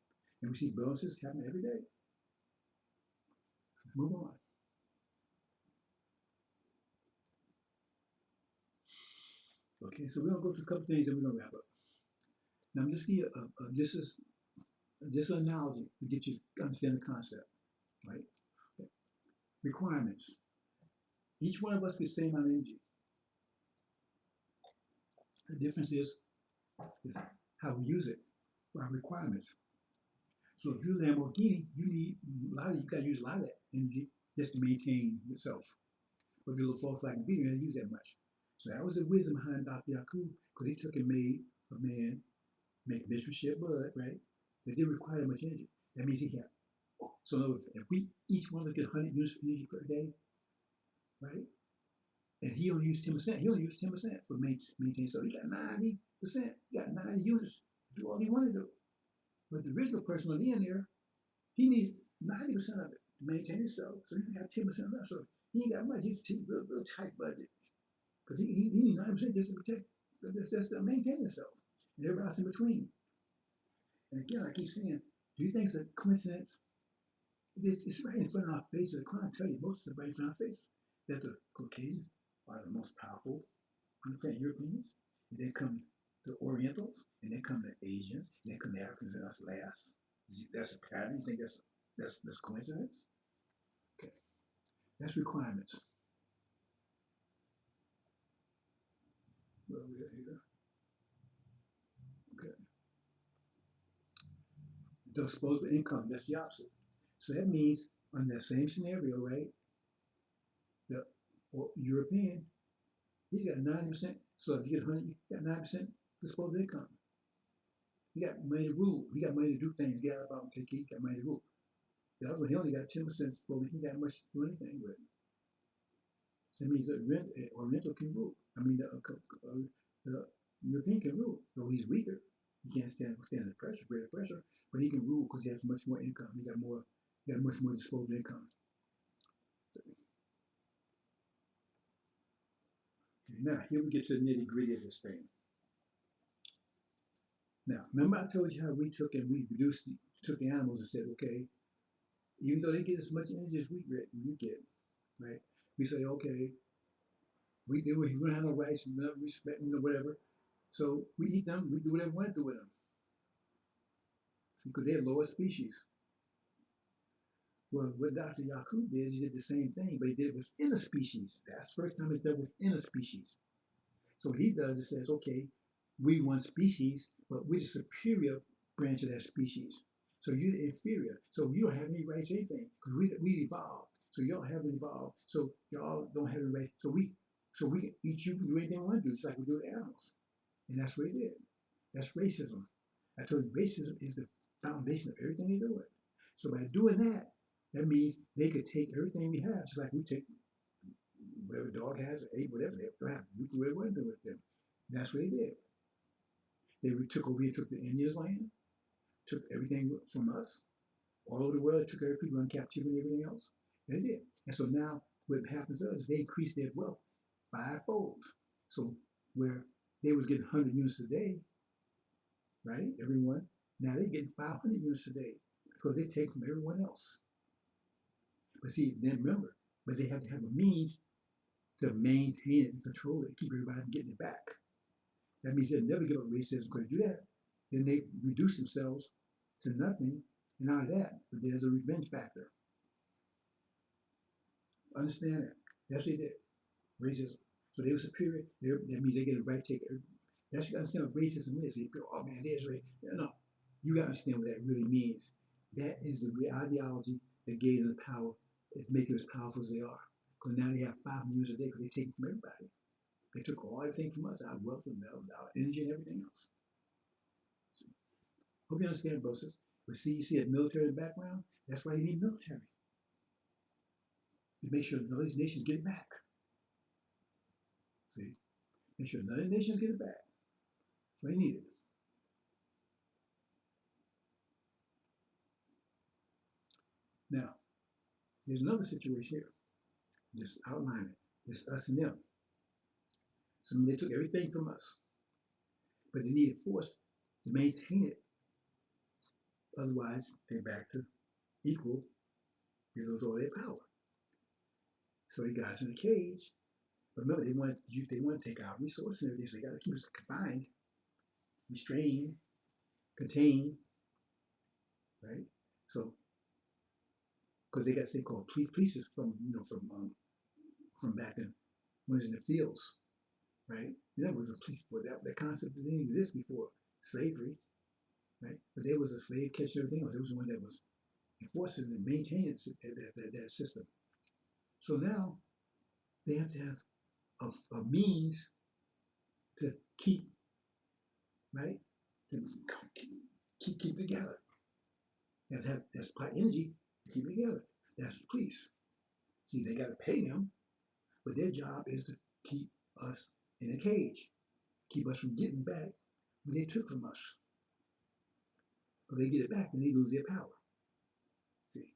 And we see brothers and sisters happen every day. Let's move on. Okay, so we're going to go through a couple things and we're going to wrap up. Now, I'm just going to give you just an analogy to get you to understand the concept, right? Okay. Requirements. Each one of us gets the same amount of energy. The difference is how we use it, our requirements. So if you're Lamborghini, you got to use a lot of that energy just to maintain yourself. But if you're a little folks like me, you don't use that much. So that was the wisdom behind Dr. Yakub, because he took and made a man make Mr. shed blood, right? That didn't require that much energy. That means he had. So if we each one of us get 100 units of energy per day, right? And he only used 10%. He only used 10% for maintain. So he got 90%. He got 90 units to do all he wanted to do. But the original person on the end there, he needs 90% of it to maintain himself. So he got 10% left. So he ain't got much. He's a real tight budget. Because he needs 90% just to protect, just to maintain himself. And everybody else in between. And again, I keep saying, do you think it's a coincidence? It's right in front of our faces. The Quran tell you, most of it right in front of our faces, that the Caucasians are the most powerful on the planet, Europeans. And then come the Orientals, and then come the Asians, and then come the Africans, and us last. That's a pattern. You think that's coincidence? Okay, that's requirements. Well, we're here. Okay. The disposable income, that's the opposite. So that means on that same scenario, right? Or European, he's got 90%. So if you get 100, you got 9% disposable income. He got money to rule. He got money to do things. Get out about and take heat. Got money to rule. The other one, he only got 10% disposable. He got much to do anything with. So that means that Oriental can rule. I mean, the European can rule, though he's weaker. He can't stand the pressure, greater pressure, but he can rule because he has much more income. He got much more disposable income. Okay, now here we get to the nitty gritty of this thing. Now, remember I told you how we took and we took the animals and said, okay, even though they get as much energy as we get, right? We say, okay, we don't have no rights, no respect, no whatever. So we eat them, we do whatever we want to do with them. Because they're lower species. Well, what Dr. Yakub did, he did the same thing, but he did it within a species. That's the first time it's done within a species. So what he does is says, okay, we one species, but we're the superior branch of that species. So you're the inferior. So you don't have any rights or anything because we evolved. So y'all haven't evolved. So y'all don't have any rights. So we can eat you and do anything we want to do, just like we do with animals. And that's what he did. That's racism. I told you, racism is the foundation of everything they're doing. So by doing that, that means they could take everything we have, just like we take whatever a dog has, or ate, whatever they have. We do whatever we do with them. And that's what they did. They took over here, took the Indians' land, took everything from us, all over the world, took every people in captivity and everything else. And they did. And so now what happens to us is they increase their wealth fivefold. So where they was getting 100 units a day, right? Everyone. Now they're getting 500 units a day because they take from everyone else. But see, then remember, but they have to have a means to maintain it and control it, keep everybody from getting it back. That means they'll never give up racism because they do that. Then they reduce themselves to nothing, and not that, but there's a revenge factor. Understand that. That's what they did. Racism. So they were superior. That means they get a right to take it. That's what you understand what racism is. People, oh man, there's racism. No, you got to understand what that really means. That is the ideology that gave them the power, is making us powerful as they are. Because now they have 5 years a day because they take it from everybody. They took all everything from us, our wealth and our energy and everything else. So, hope you understand, brothers. But see, you see a military background? That's why you need military. To make sure none of these nations get it back. See? Make sure none of the nations get it back. That's why you need it. Now, there's another situation here. Just outline it. It's us and them. So they took everything from us, but they needed force to maintain it. Otherwise, they're back to equal. They lose all their power. So they got us in a cage. But remember, they want to take our resources and everything, so they got to keep us confined, restrained, contained, right? So, because they got something called police from back in when it was in the fields, right? There was a police before that. That concept didn't exist before slavery, right? But there was a slave catcher and everything else. There was one that was enforcing and maintaining that system. So now they have to have a means to keep, right? To keep together. They have to have that supply energy to keep it together. That's the police. See, they got to pay them, but their job is to keep us in a cage, keep us from getting back what they took from us. If they get it back, then they lose their power. See,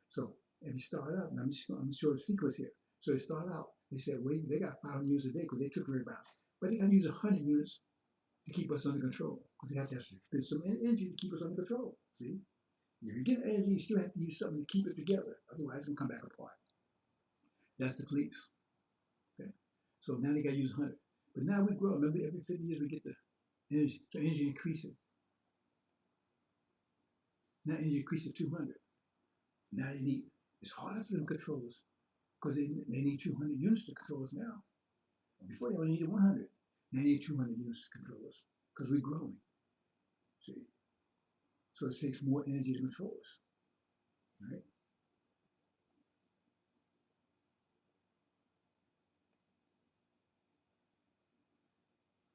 so if you start out, and I'm sure the sequence here. So they start out, they said, wait, they got 500 units a day because they took from everybody else. But they got to use 100 units to keep us under control because they have to have some energy to keep us under control. See, if you get energy, you still have to use something to keep it together. Otherwise, it's going to come back apart. That's the police. Okay, so now they got to use 100. But now we grow. Remember, every 50 years we get the energy. So energy increasing. Now energy increases to 200. Now they need, it's harder for them to control us because they need 200 units to control us now. Before they only needed 100. They need 200 units to control us because we're growing. See? So it takes more energy to control us. Right?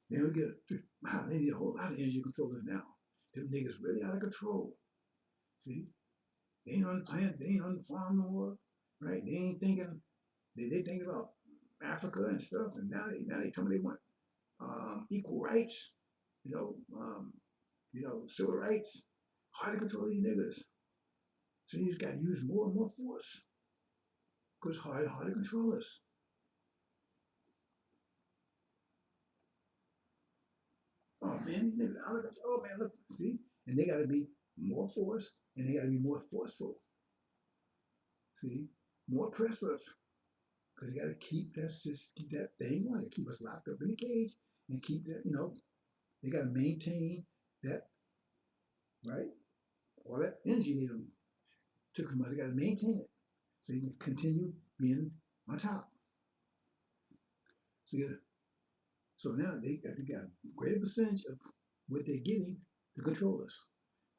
Then we get, wow, they need a whole lot of energy controllers now. Them niggas really out of control. See, they ain't on the plant, they ain't on the farm no more, right? They ain't thinking, they thinking about Africa and stuff, and now they tell me they want equal rights, civil rights. Hard to control these niggas. So you just got to use more and more force because hard to control us. Oh man, these niggas out of control, man. Look, see, and they got to be more force, and they got to be more forceful. See, more oppressive, because they got to keep that thing on, keep us locked up in the cage, and keep that. They got to maintain that, right? All that energy they took from us, they got to maintain it, so they can continue being on top. So now they got a greater percentage of what they're getting to control us.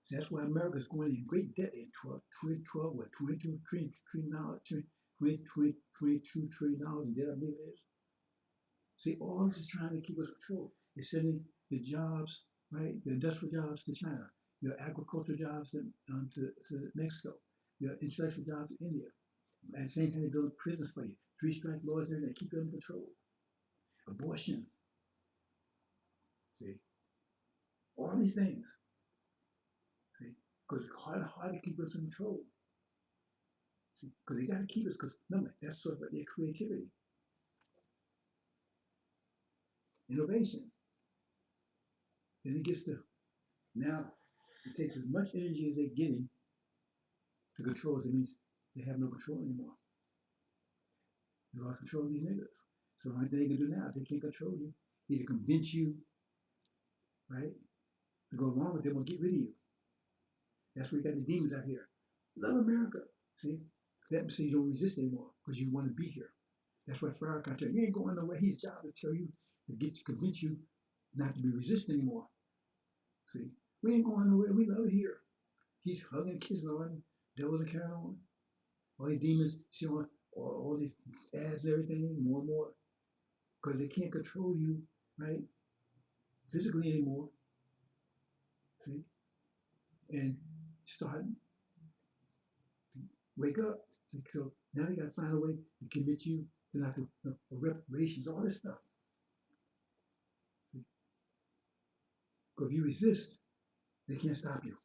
So that's why America's going in great debt in 2012, what, $22 trillion in debt, I believe it is. See, all this is trying to keep us controlled. It's sending the jobs, right, the industrial jobs to China, your agricultural jobs to Mexico, your intellectual jobs to India. At the same time, they're building prisons for you, 3-strike laws and everything, keep you under control. Abortion, see, all these things, see, because it's hard to keep us in control. See, because they got to keep us, because remember, that's sort of like their creativity, innovation. Then it gets to, now, it takes as much energy as they're getting to control us. It means they have no control anymore. You lost control of these niggas. So the only thing they can do now, if they can't control you, either convince you, right, to go along with them or get rid of you. That's where you got these demons out here. Love America. See? That means you don't resist anymore because you want to be here. That's why Farrakhan tell you, you ain't going nowhere. His job is to tell you, convince you not to be resistant anymore. See? We ain't going nowhere. We love it here. He's hugging, kissing on, devils and carrying on. All these demons showing all these ads and everything, more and more. Because they can't control you, right, physically anymore. See? And start to wake up. See? So now you got to find a way to convince you to not to reparations, all this stuff. See? Because if you resist, they can't stop you.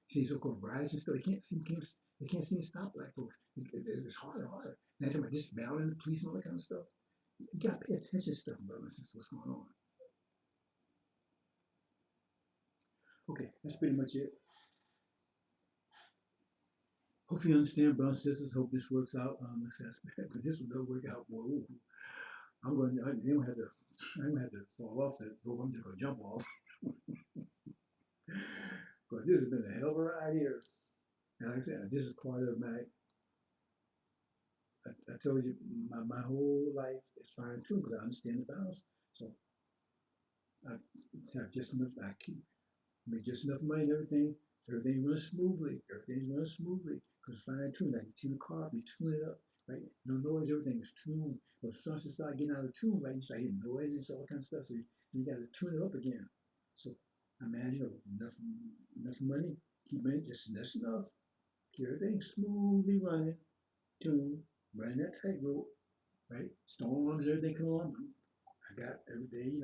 See, so-called riots and stuff, they can't seem to stop black folks. It's harder and harder. Now talking about dismantling the police and all that kind of stuff. You got to pay attention to stuff, brothers. This is what's going on. Okay, that's pretty much it. Hopefully you understand, brothers and sisters. Hope this works out. But this will not work out. Whoa. I don't have to fall off that boat. I'm just going to jump off. But this has been a hell of a ride here. And like I said, this is part of I told you, my whole life is fine too because I understand the balance. So I have just enough, make just enough money and everything. So everything runs smoothly. Everything's running smoothly because it's fine tuned. Like you tune the car, you tune it up, right? No noise, everything is tuned. But if something starts getting out of tune, right, you start getting noises, all that kind of stuff. So you got to tune it up again. So I imagine enough money, keep it just enough. Keep everything smoothly running, tuned, running that tightrope, right? Storms, everything come on. I got everything,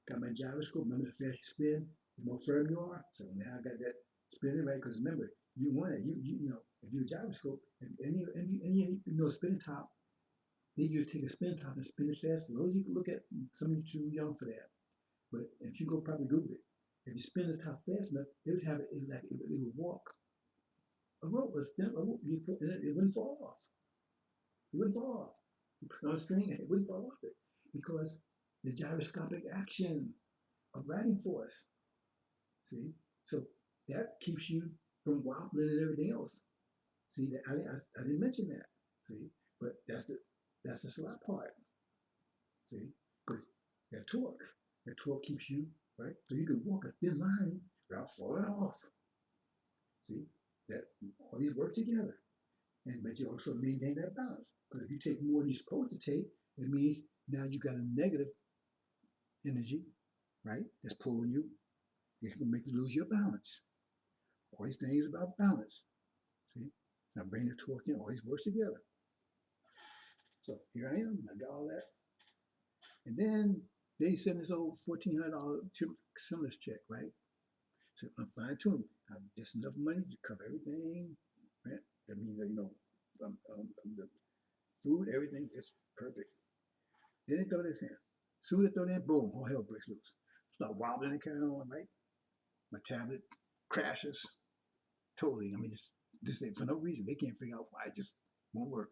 got my gyroscope. Remember, the faster you spin, the more firm you are. So now I got that spinning right. Because remember, you want it. If you're a gyroscope, any spinning top, then you take a spin top and spin it fast. Those you can look at. Some of you too young for that. But if you go probably Google it, if you spin the top fast enough, they would have it like it would walk. A rope, it wouldn't fall off. It wouldn't fall off. You put on a string, it wouldn't fall off it because the gyroscopic action of riding force. See, so that keeps you from wobbling and everything else. See, that I didn't mention that. See, but that's the slot part. See, because that torque keeps you right, so you can walk a thin line without falling off. See, that all these work together, but you also maintain that balance. Because if you take more than you're supposed to take, it means Now you got a negative energy, right? That's pulling you. It can make you lose your balance. All these things about balance. See? So our brain is talking, all these works together. So here I am, I got all that. And then they send this old $1,400 stimulus check, right? So I'm fine tuning. I have just enough money to cover everything. Right? I mean, the food, everything, just perfect. Then they throw this in. Soon as they throw it in, boom, all hell breaks loose. Start wobbling and carrying on, right? My tablet crashes totally. I mean, just for no reason. They can't figure out why it just won't work,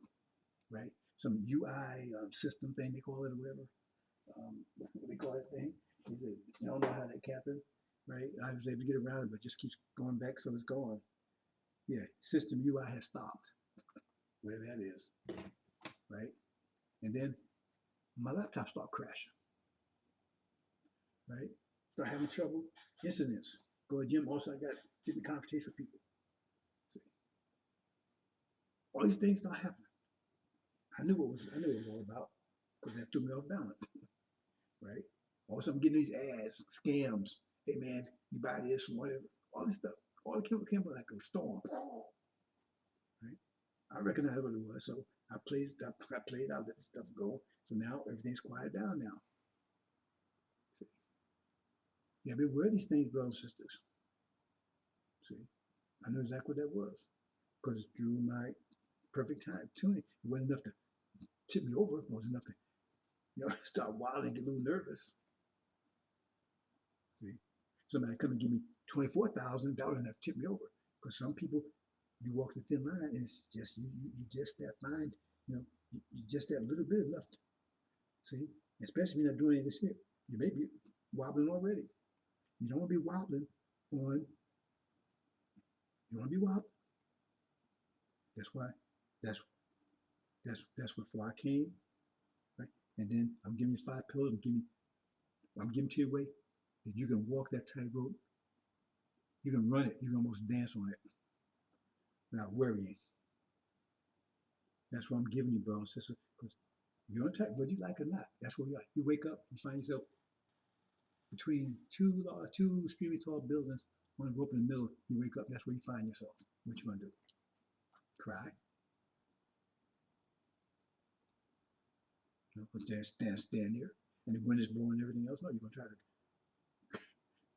right? Some UI system thing they call it or whatever. What they call that thing? He said, I don't know how that happened, right? I was able to get around it, but it just keeps going back, so it's gone. Yeah, system UI has stopped, whatever that is, right? And then my laptop started crashing, right? Start having trouble, incidents. Go to the gym, also I got getting confrontation with people. See, all these things start happening. I knew what it was all about because that threw me off balance, right? Also, I'm getting these ads, scams. Hey man, you buy this, whatever, all this stuff. All it came like a storm, right? I recognized what it was, so I played out, let stuff go. So now everything's quiet down now. See, yeah, but where are these things, brothers and sisters? See, I knew exactly what that was because through my perfect time tuning, it wasn't enough to tip me over. It wasn't enough to, start wilding and get a little nervous. See, somebody come and give me 24,000, that would enough to tip me over. Because some people, you walk the thin line, and it's just you just that fine, you just that little bit enough. See, especially if you're not doing any of this here, you may be wobbling already. You don't want to be wobbling on. You want to be wobbling. That's why. That's before I came, right? And then I'm giving you 5 pills. I'm giving to you a way that you can walk that tightrope. You can run it. You can almost dance on it without worrying. That's what I'm giving you, brother and sister, because you're on tight, whether you like it or not. That's where you are. You wake up and find yourself between two extremely tall buildings on a rope in the middle. You wake up. That's where you find yourself. What you gonna do? Cry? Stand there, and the wind is blowing and everything else. No, you're gonna try to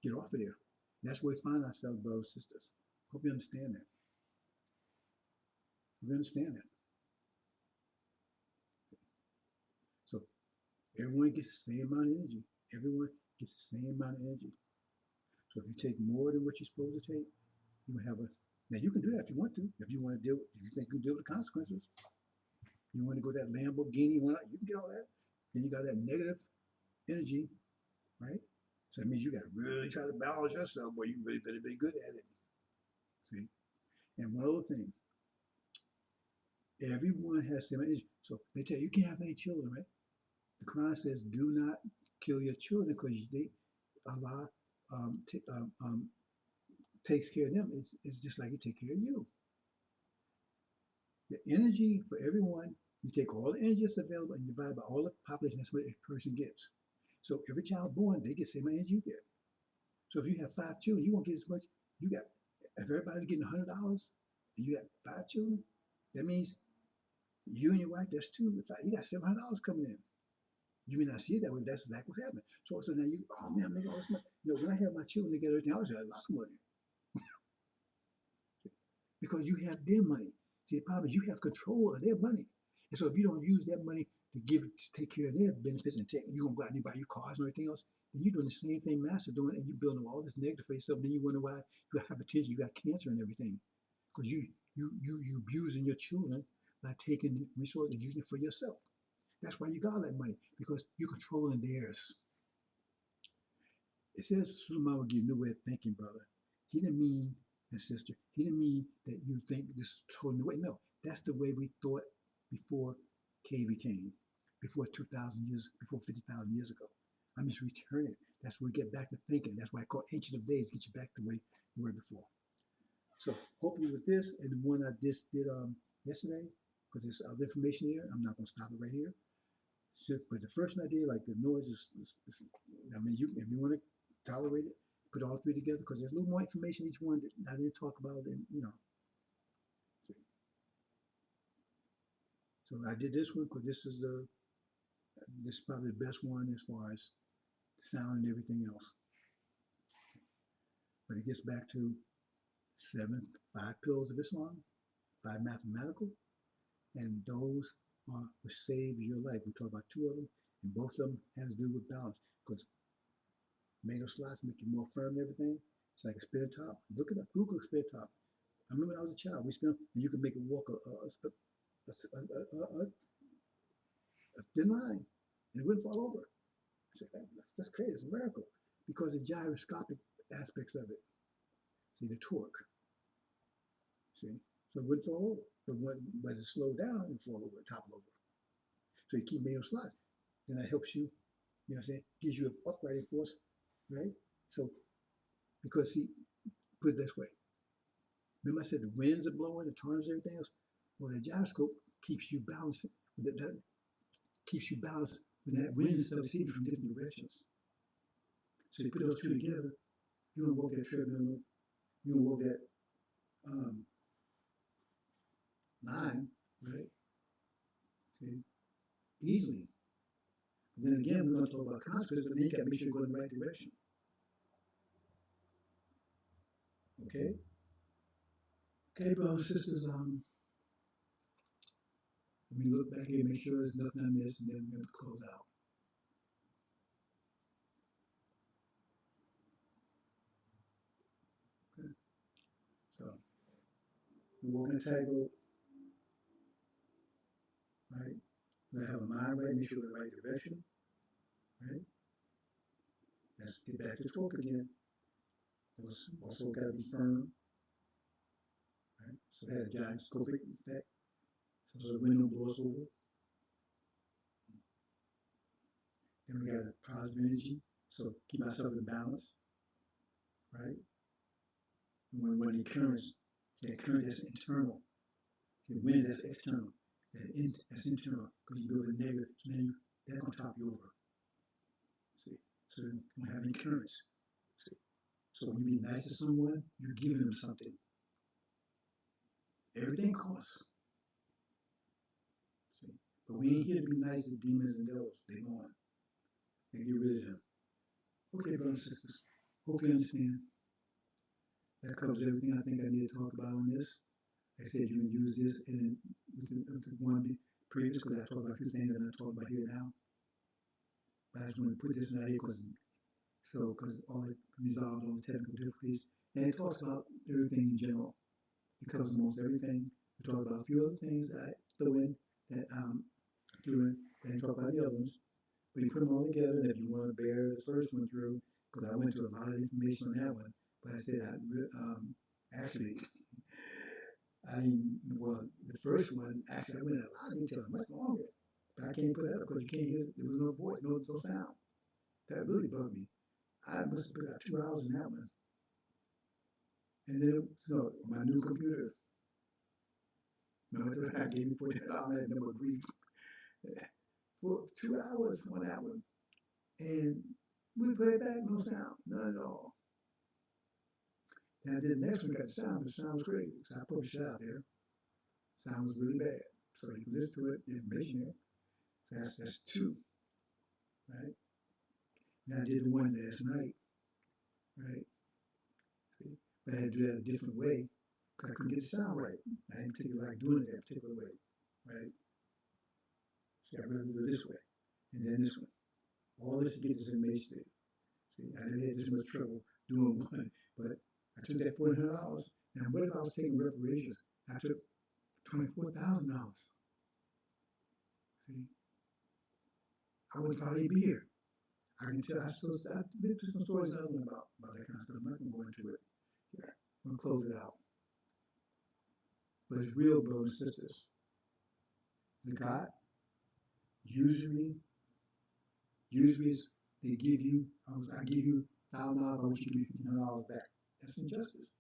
get off of there. That's where we find ourselves, brothers and sisters. Hope you understand that. Hope you understand that. So everyone gets the same amount of energy. Everyone gets the same amount of energy. So if you take more than what you're supposed to take, you have a. Now you can do that if you want to. If you want to deal, if you think you can deal with the consequences, you want to go that Lamborghini, you can get all that. Then you got that negative energy, right? So that means you got to really try to balance yourself, but you really better be good at it. See? And one other thing, everyone has same energy. So they tell you can't have any children, right? The Quran says, do not kill your children because Allah takes care of them. It's just like He take care of you. The energy for everyone, you take all the energy that's available and divide by all the population. That's what a person gets. So every child born, they get the same energy you get. So if you have 5 children, you won't get as much. You got, if everybody's getting $100 and you got 5 children, that means you and your wife, that's 2. You got $700 coming in. You may not see it that way, but that's exactly what's happening. So now oh man, I'm making all this money. When I have my children together, I was a lot of money. Because you have their money. See, the problem is you have control of their money. And so if you don't use that money to take care of their benefits and you gonna go out and buy your cars and everything else, then you're doing the same thing Master doing, and you're building all this negative for yourself. Then you wonder why you have hypertension, you got cancer and everything. Because you abusing your children by taking the resources and using it for yourself. That's why you got all that money, because you're controlling theirs. It says Suleiman will give you a new way of thinking, brother. He didn't mean, and sister, he didn't mean that you think this is totally new way. No, that's the way we thought before KV came, before 2,000 years, before 50,000 years ago. I'm just returning it. That's where we get back to thinking. That's why I call Ancient of Days, get you back the way you were before. So hopefully with this and the one I just did yesterday, because there's other information here, I'm not going to stop it right here. So, but the first one I did, like the noise is I mean, you if you want to tolerate it, put all three together because there's a little more information each one that I didn't talk about, and See. So I did this one because this is probably the best one as far as sound and everything else. But it gets back to five pillars of Islam, five mathematical, and those are what saves your life. We talk about two of them, and both of them has to do with balance because tomato slots make you more firm and everything. It's like a spinner top. Look it up. Google spinner top. I remember when I was a child, we spin, and you could make it walk a thin line, and it wouldn't fall over. So that's crazy. It's a miracle because the gyroscopic aspects of it. See the torque. See, so it wouldn't fall over. But when it slowed down, it fall over, topple over. So you keep making slots. Then that helps you. You know what I'm saying? Gives you an uprighting force, right? So because see, put it this way. Remember I said the winds are blowing, the tornadoes, everything else. Well, the gyroscope keeps you balanced. That keeps you balanced when that wind is hitting from different directions. So you put those two together, you don't walk that treadmill, you don't walk that line, right? See, easily. But then again, we're going to talk about consequences, but then you got to make sure you're going in the right direction. Okay? Okay, brothers and sisters, let me look back here, make sure there's nothing I missed, and then we're going to close out. Okay? So, you're walking a tightrope, right? You have a mind right, make sure we're in the right direction, right? Let's get back to talk again. Those also got to be firm, right? So that had a gyroscopic effect. So the window blows over. Then we got a positive energy, so keep myself in balance, right? And when the currents, that current that's internal, the wind that's external, that's internal, because you go with negative, so now that's going to top you over. See, so you don't have any currents. See, so when you be nice to someone, you're giving them something. Everything costs. See, but we ain't here to be nice to demons and devils. They're gone. And get rid of them. Okay, brothers and sisters. Hope you understand. That covers everything I think I need to talk about on this. Like I said, you can use this with the one previous because I talked about a few things that I'm not talking about here now. But I just want to put this in here because all it resolved all the technical difficulties. And it talks about everything in general. It covers almost everything. We talk about a few other things that I throw in that doing, and talk about the other ones. But you put them all together, and if you want to bear the first one through, because I went to a lot of information on that one, but I said actually, the first one, actually, I went a lot of details, much longer. But I can't put that up because you can't hear, there was no voice, no sound. That really bugged me. I must have put out 2 hours in that one. And then, so, my new computer, I gave me $14, I had no grief. For 2 hours on that one. And we played back, no sound, none at all. And I did the next one, got the sound, but the sound was great. So I published it out there. Sound was really bad. So you can listen to it, the information there. So that's 2, right? And I did the one last night, right? See? But I had to do that a different way because I couldn't get the sound right. I didn't particularly like doing it that particular way, right? See, I really do it this way. And then this one. All this to get this information there. See, I never had this much trouble doing one, but I took that $400. Now, what if I was taking reparations? I took $24,000. See, I wouldn't probably be here. I can tell. I've been through some stories about that kind of stuff. I'm not going to go into it here. I'm going to close it out. But it's real, brothers and sisters. Zakat usually is they give you. I give you $1,000. I want you to give me $1,500 back. That's injustice.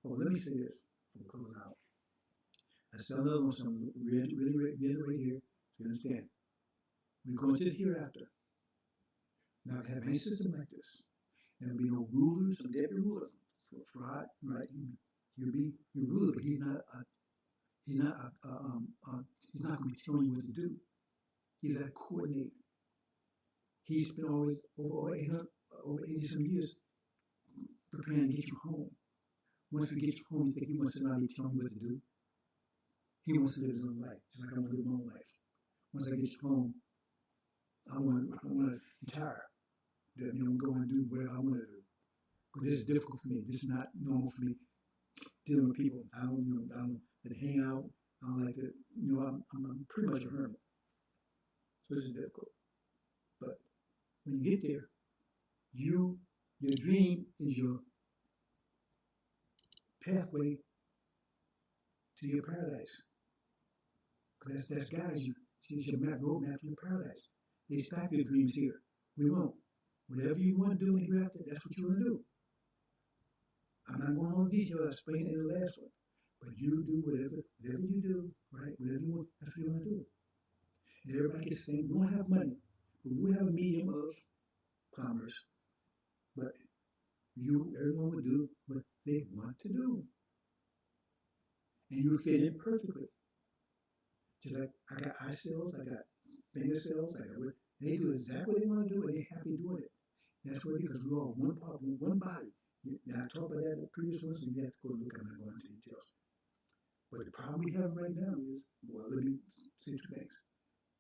Oh, let me say this before we close out. I said another one, so I'm really reiterate here. You understand? We're going to the hereafter. Not have any system like this. There'll be no rulers, and there'll be rulers. For fraud, right? He'll be your ruler, but he's not he's not he's not going to be telling you what to do. He's a coordinator. He's spent always over 800, over 80 some years preparing to get you home. Once we get you home, you think he wants somebody telling you what to do? He wants to live his own life, just like I want to live my own life. Once I get you home, I want to retire. Then go and do whatever I want to do. But this is difficult for me. This is not normal for me dealing with people. I don't like to hang out. I don't like to, I'm pretty much a hermit. So this is difficult. But when you get there, your dream is your pathway to your paradise. Because that's guides you. It's your roadmap to your paradise. They stop your dreams here. We won't. Whatever you want to do in the hereafter, that's what you want to do. I'm not going on detail. I explained it in the last one. But you do whatever you do, right? Whatever you want, that's what you want to do. And everybody gets the same. We don't have money, but we have a medium of commerce. But everyone would do what they want to do. And you fit in perfectly. Just like I got eye cells, I got finger cells, I got what they do exactly what they want to do, and they're happy doing it. That's what, because we're all one part, one body. Now I talked about that in the previous ones, and you have to go look at them and go into details. But the problem we have right now is, well, let me say two things.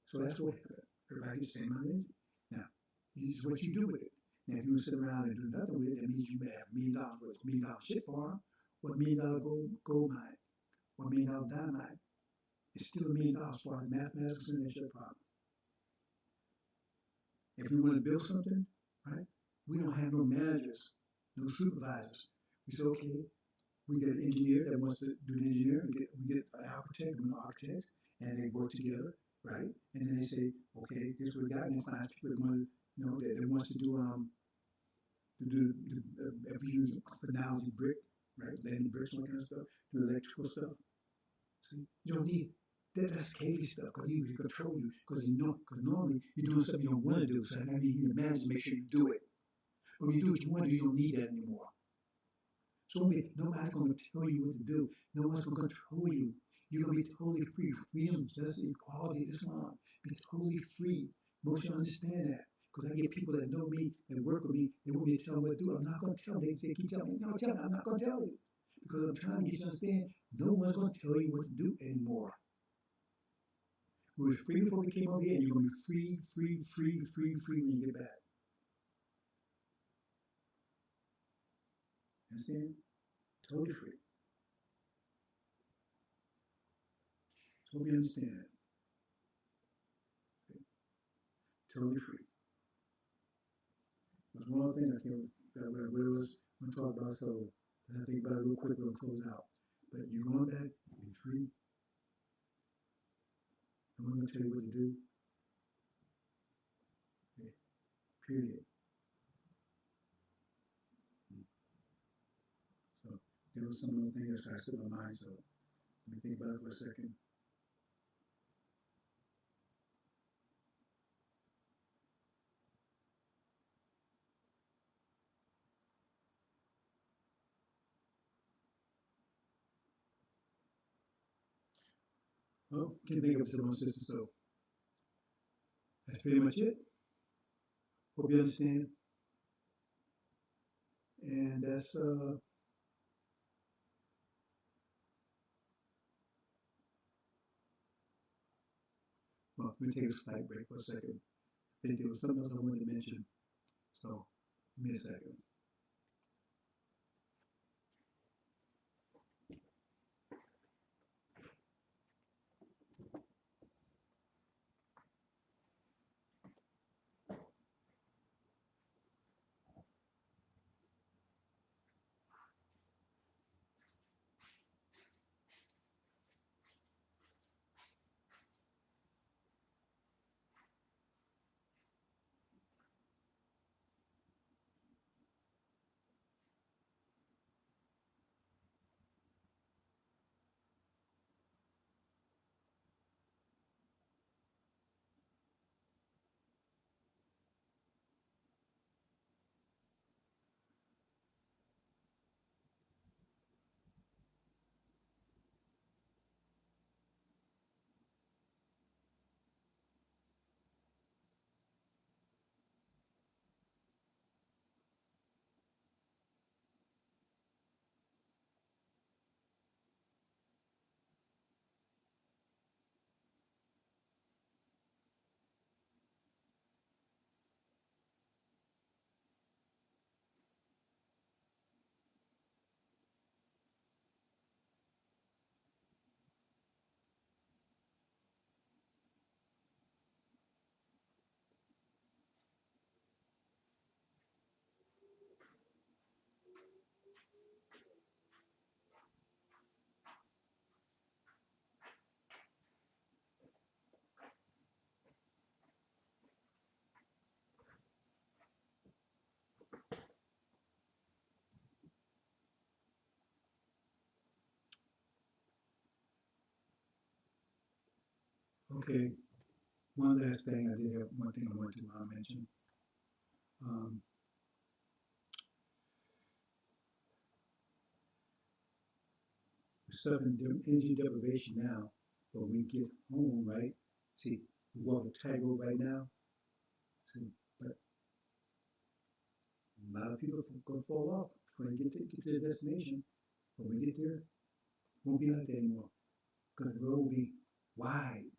So that's what happened. Everybody gets the same amount of energy. Now, it's what you do with it. Now, if you sit around and do nothing with it, that means you may have $1 million worth of $1 million shit farm, or $1 million gold mine, or $1 million dynamite. It's still $1 million as far as mathematics and that's your problem. If we want to build something, right, we don't have no managers, no supervisors. We say, okay, we get an engineer that wants to do the engineering, we get an architect, an architect, and they work together, right? And then they say, okay, this is what we got, and they find people that want to, that wants to do if we use analogy brick, right, laying bricks, all that kind of stuff, do electrical stuff. See, you don't need that's scary stuff, because he can control you, because normally you're doing something you don't want to do, so I need you to manage to make sure you do it. But when you do what you want to do, you don't need that anymore. So nobody's going to tell you what to do. No one's going to control you. You're going to be totally free. Freedom, justice, equality, Islam. Be totally free. Most of you understand that. Because I get people that know me, that work with me, they want me to tell them what to do. I'm not going to tell them. They say, keep telling me. No, tell me. I'm not going to tell you. Because I'm trying to get you to understand, no one's going to tell you what to do anymore. We were free before we came over here, and you're going to be free when you get back. Understand? Totally free. Hope you understand. Okay. Totally free. There's one other thing I can't what it was I want to talk about, so I think about it real quick, we'll close out. But you're going back, be free. No one's going to tell you what to do. Okay. Period. So there was some other thing that started in my mind, so let me think about it for a second. Well, can't think of it, my sister, so that's pretty much it. Hope you understand. And that's well, let me take a slight break for a second. I think there was something else I wanted to mention. So give me a second. Okay, one last thing, I did have one thing I wanted to mention. We're suffering energy deprivation now, but when we get home, right? See, we walk a tightrope right now. See, but a lot of people gonna fall off before they get to their destination. But when we get there, it won't be like that anymore. Because the road will be wide.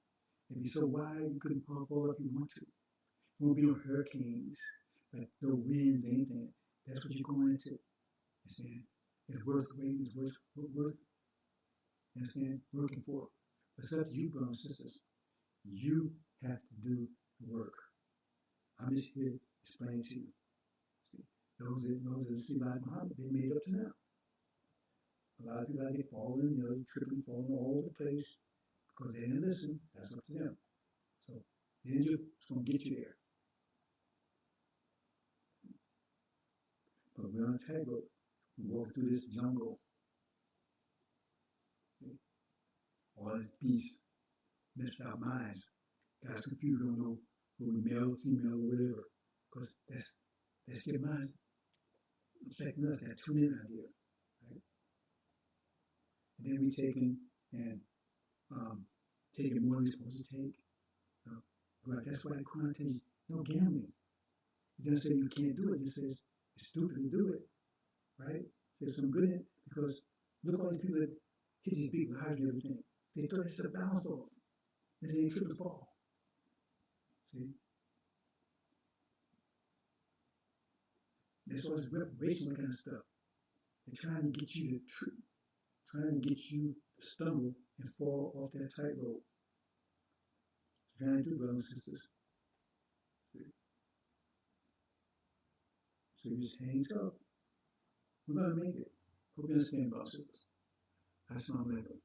It'll be so wide you couldn't fall off if you want to. There won't be no hurricanes, like no winds, anything. That's what you're going into. You understand? It's worth waiting, it's worth you understand, working for. But it's up to you, brothers and sisters. You have to do the work. I'm just here to explain to you. See, those that see like Muhammad, they made it up to now. A lot of people out there falling, tripping, falling all over the place because they didn't listen. That's up to them. So the angel is going to get you there. But we're on a tightrope. We walk through this jungle. See? All these beasts messed our minds. Got us confused. We don't know whether we're male or female or whatever. Because that's your minds affecting us, that tune in idea. Right? And then we taking and taking more than we're supposed to take. Right? That's why the Quran tells you no gambling. It doesn't say you can't do it. It says it's stupid to do it. Right? There's some good in it because look at all these people that hit these big lives and everything. They throw this balance off. This ain't trip and fall. See? That's why it's reparation, that kind of stuff. They're trying to get you to trip, trying to get you to stumble and fall off that tightrope. Trying to do, brothers and sisters. See? So you just hang tough. We're going to make it. Hope you understand, brothers and sisters. Assalamu alaikum.